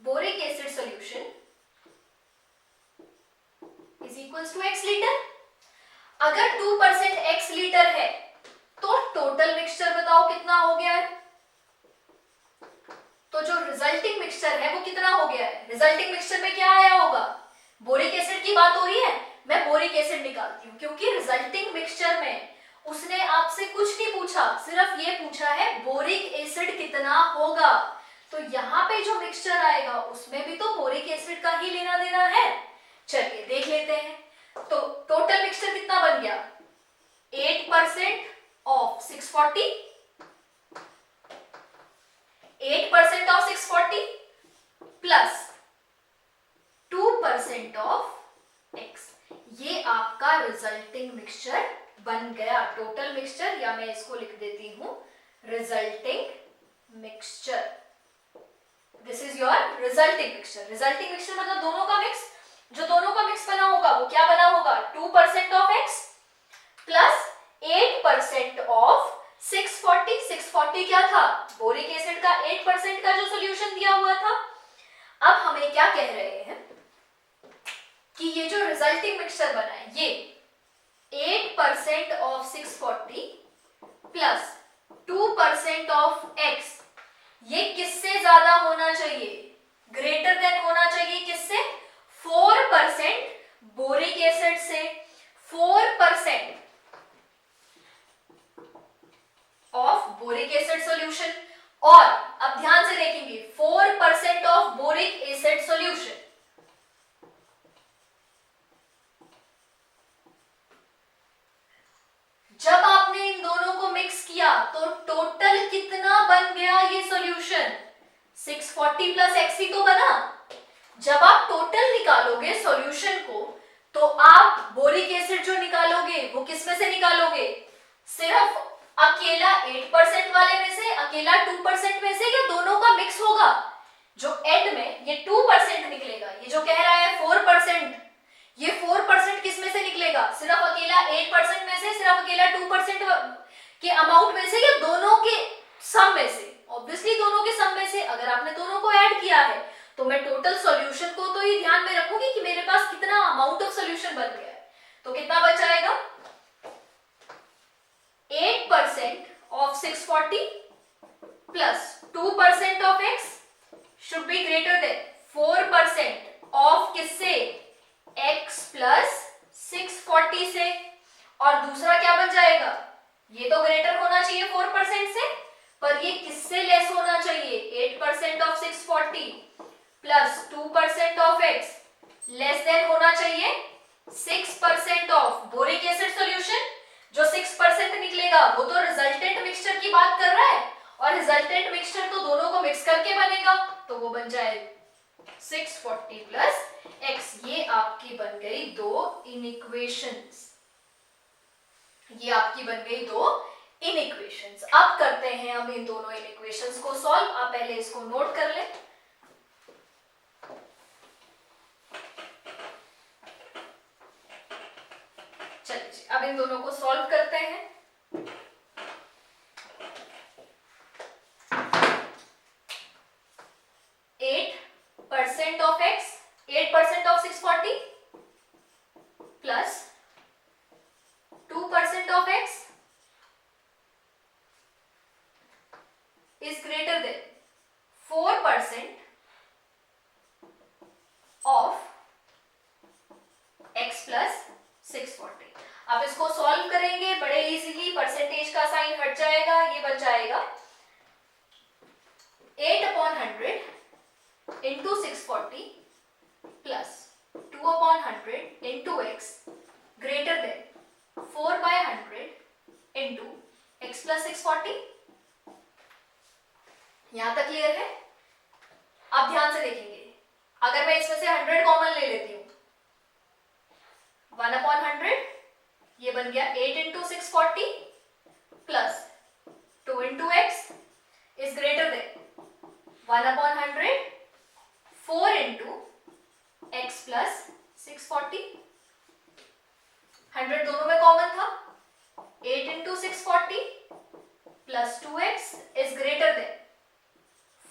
Speaker 1: boric acid solution is equals to x litre. अगर 2% x लीटर है तो टोटल मिक्सचर बताओ कितना हो गया है, तो जो रिजल्टिंग मिक्सचर है वो कितना हो गया है। रिजल्टिंग मिक्सचर में क्या आया होगा, बोरिक एसिड की बात हो रही है, मैं बोरिक एसिड निकालती हूँ, क्योंकि रिजल्टिंग मिक्सचर में उसने आपसे कुछ नहीं पूछा, सिर्फ ये पूछा है बोरिक एसिड कितना होगा। तो यहाँ पे जो मिक्सचर आएगा उसमें भी तो बोरिक एसिड का ही लेना देना है। चलिए देख लेते हैं। तो टोटल मिक्सचर कितना बन गया, 8% of 640, 8% of 640 plus 2% of x, ये आपका रिजल्टिंग मिक्सचर बन गया। टोटल मिक्सचर, या मैं इसको लिख देती हूं resulting mixture. This is your resulting mixture. Resulting mixture मतलब दोनों का मिक्स, जो दोनों का मिक्स बना होगा वो क्या बना होगा, 2% ऑफ x प्लस 8% ऑफ 640। 640 क्या था, बोरिक एसिड का 8% का जो सोल्यूशन दिया हुआ था। अब हमें क्या कह रहे हैं कि ये जो रिजल्टिंग मिक्सचर बना है ये 8% ऑफ 640 प्लस 2% ऑफ x, ये किससे ज्यादा होना चाहिए, ग्रेटर देन होना चाहिए किससे, 4% बोरिक एसिड से। 4% ऑफ बोरिक एसिड सॉल्यूशन, और अब ध्यान से देखेंगे 4% ऑफ बोरिक एसिड सॉल्यूशन। जब आपने इन दोनों को मिक्स किया तो टोटल कितना बन गया ये सॉल्यूशन, 640 प्लस x ही तो बना। जब आप टोटल निकालोगे सॉल्यूशन को तो आप बोरिक एसिड जो निकालोगे वो किस में से निकालोगे, सिर्फ अकेला 8% वाले में से, अकेला 2% में से, या दोनों का मिक्स होगा। जो एंड में ये 2% निकलेगा, ये जो कह रहा है 4%, ये 4% किस में से निकलेगा, सिर्फ अकेला 8% में से, सिर्फ अकेला 2% के अमाउंट में से, या दोनों के सम में से। ऑब्वियसली दोनों के सम में से। अगर आपने दोनों को ऐड किया है तो मैं टोटल सॉल्यूशन को तो ये ध्यान में रखूंगी कि मेरे पास कितना अमाउंट ऑफ सॉल्यूशन बन गया है। तो कितना बच जाएगा, 8% of 640 plus 2% of x should be greater than 4% of किससे, x प्लस 640 से। और दूसरा क्या बन जाएगा, ये तो ग्रेटर होना चाहिए 4% से, पर ये किससे लेस होना चाहिए, 8% of 640 plus 2% of x less then होना चाहिए 6% ऑफ बोरिक एसिड सॉल्यूशन। जो 6% निकलेगा वो तो रिजल्टेंट मिक्सचर की बात कर रहा है, और रिजल्टेंट मिक्सचर तो दोनों को मिक्स करके बनेगा, तो वो बन जाए 640 प्लस x। ये आपकी बन गई दो इनइक्वेशंस, ये आपकी बन गई दो इनइक्वेशंस। अब करते हैं हम इन दोनों इनइक्वेशंस को सॉल्व। आप पहले इसको नोट कर लें। चलिए अब इन दोनों को सॉल्व करते हैं। Of x, 8% of 640 plus 2% of x is greater than 4% of x plus 640। अब इसको सॉल्व करेंगे बड़े इजीली, परसेंटेज का साइन हट जाएगा, ये बन जाएगा 8/100 into 640 plus 2/100 into x greater than 4/100 into x plus 640। यहां तक क्लियर है? अब ध्यान से देखेंगे, अगर मैं इसमें से 100 कॉमन ले लेती हूं, 1/100 ये बन गया 8 into 640 plus 2 into x is greater than 1/100 4 into x plus 640। 100 दोनों में कॉमन था, 8 into 640 plus 2x is greater than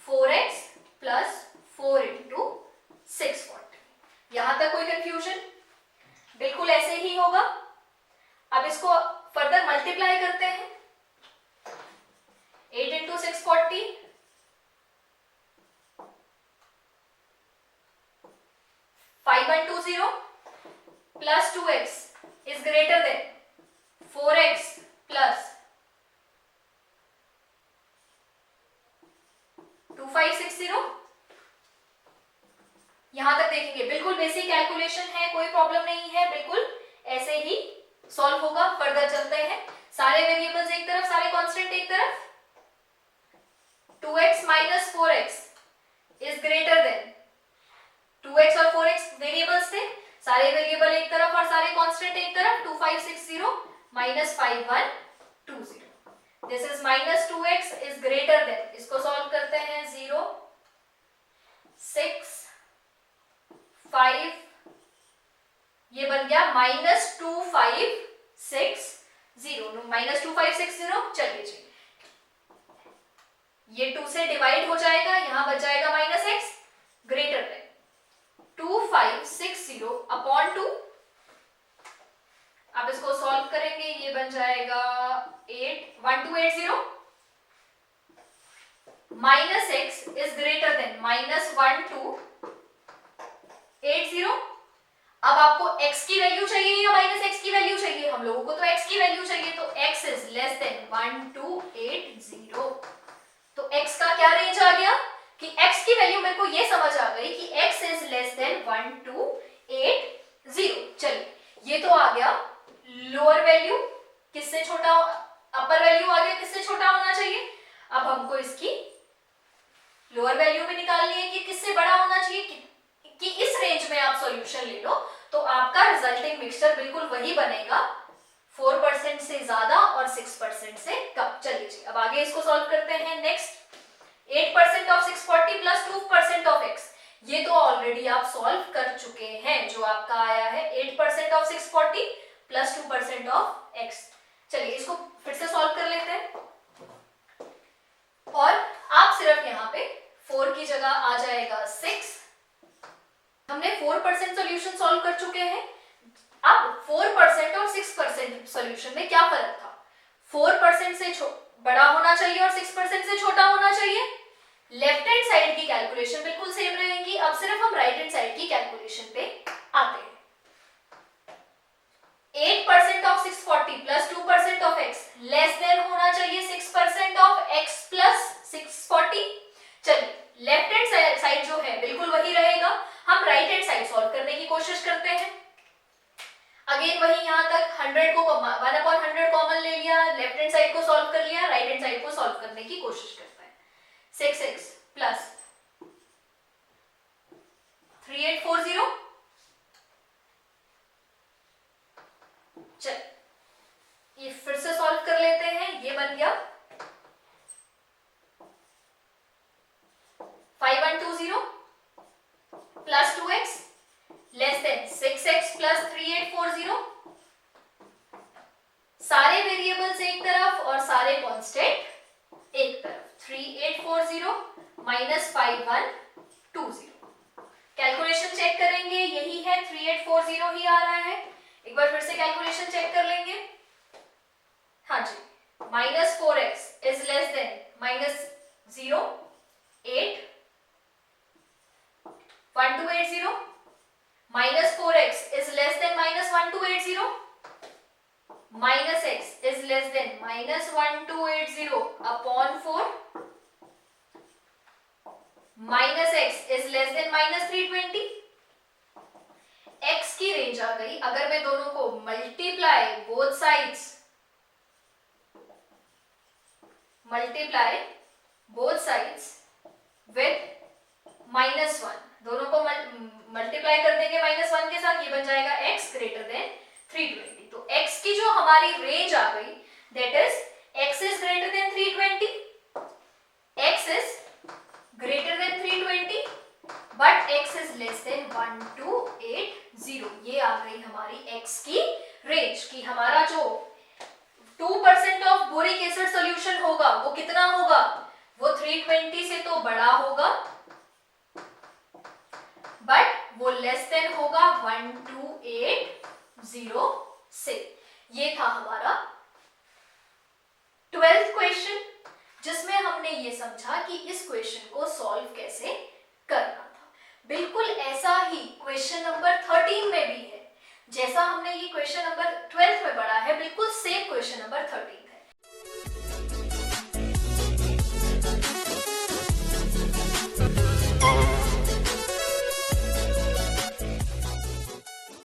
Speaker 1: 4x plus 4 into 640। यहां तक कोई कंफ्यूजन? बिल्कुल ऐसे ही होगा। अब इसको फर्दर मल्टीप्लाई करते हैं, 8 into 640 5120 plus 2x is greater than 4x plus 2560। यहां तक देखेंगे बिल्कुल बेसिक कैलकुलेशन है, कोई प्रॉब्लम नहीं है, बिल्कुल ऐसे ही सॉल्व होगा। फर्दर चलते हैं, सारे वेरिएबल्स एक तरफ, सारे कांस्टेंट एक तरफ। 2x minus 4x is greater than 2x और 4x वेरिएबल्स थे, सारे वेरिएबल एक तरफ और सारे कांस्टेंट एक तरफ। 2560 minus 5120, this is minus 2x is greater than, इसको सॉल्व करते हैं। 0 6 5, ये बन गया -2560, -2560। चलिए जी, ये 2 से डिवाइड हो जाएगा, यहां बच जाएगा -x ग्रेटर देन 2560 अपॉन 2। आप इसको सॉल्व करेंगे, ये बन जाएगा 1280 -x इज ग्रेटर देन -1280। अब आपको x की वैल्यू चाहिए या -x की वैल्यू चाहिए? हम लोगों को तो x की वैल्यू चाहिए, तो x इज लेस देन 1280। तो x का क्या रेंज आ गया कि x की वैल्यू मेरे को ये समझ आ गई कि x इज लेस देन 1280। चलिए, ये तो आ गया लोअर वैल्यू, किससे छोटा, अपर वैल्यू आ गया किससे छोटा होना चाहिए। अब हमको इसकी लोअर वैल्यू भी निकालनी है कि किससे बड़ा होना चाहिए, कि इस रेंज में आप सॉल्यूशन ले लो तो आपका रिजल्टिंग मिक्सचर बिल्कुल वही बनेगा, 4% से ज्यादा और 6% से कम। चलिए जी, अब आगे इसको सॉल्व करते हैं। Next 8% of 640 plus 2% of x, ये तो ऑलरेडी आप सॉल्व कर चुके हैं, जो आपका आया है 8% ऑफ 640 प्लस 2% ऑफ x। चलिए इसको फिर से सॉल्व कर लेते हैं, और आप सिर्फ यहाँ पे 4 की जगह आ जाएगा 6। हमने 4% सॉल्यूशन सॉल्व कर चुके हैं। अब 4% और 6% सॉल्यूशन में क्या फर्क था? 4% से बड़ा होना चाहिए और 6% से छोटा होना चाहिए। लेफ्ट हैंड साइड की कैलकुलेशन बिल्कुल सेम रहेगी। अब सिर्फ हम राइट हैंड साइड की कैलकुलेशन पे आते हैं। 8% of 640 plus 2% of x less then होना चाहिए 6% ऑफ x प्लस 640। चलिए, लेफ्ट हैंड साइड जो है बिल्कुल वही रहेगा, हम राइट हैंड साइड सॉल्व करने की कोशिश करते हैं। अगेन वही, यहां तक 100 को 1/100 कॉमन ले लिया, लेफ्ट हैंड साइड को सॉल्व कर लिया, राइट हैंड साइड को सॉल्व करने की कोशिश करते हैं। 6x प्लस 3840, चल ये फिर से सॉल्व कर लेते हैं। ये बन गया 5120 plus 2x less than 6x plus 3840। सारे वेरिएबल्स एक तरफ और सारे कांस्टेंट एक तरफ। 3840 माइनस 5120। कैलकुलेशन चेक करेंगे, यही है 3840 ही आ रहा है। एक बार फिर से कैलकुलेशन चेक कर लेंगे। हाँ जी, -4x is less than -0 8 1280, -4x is less than -1280, -x is less than -1280 upon 4, -x is less than -320। x की रेंज आ गई, अगर मैं दोनों को मल्टीप्लाई बोथ साइड्स विथ -1, दोनों को मल्टीप्लाई कर देंगे -1 के साथ, ये बन जाएगा x ग्रेटर देन 320। तो x की जो हमारी रेंज आ गई that is x is greater then 320, x is greater then 320 but x is less then 1280। ये आ गई हमारी x की रेंज की हमारा जो 2% ऑफ बोरिक एसिड सॉल्यूशन होगा वो कितना होगा, वो 320 से तो बड़ा होगा बट वो लेस देन होगा 1280 से। ये था हमारा 12th क्वेश्चन, जिसमें हमने ये समझा कि इस क्वेश्चन को सॉल्व कैसे करना था। बिल्कुल ऐसा ही क्वेश्चन नंबर 13 में भी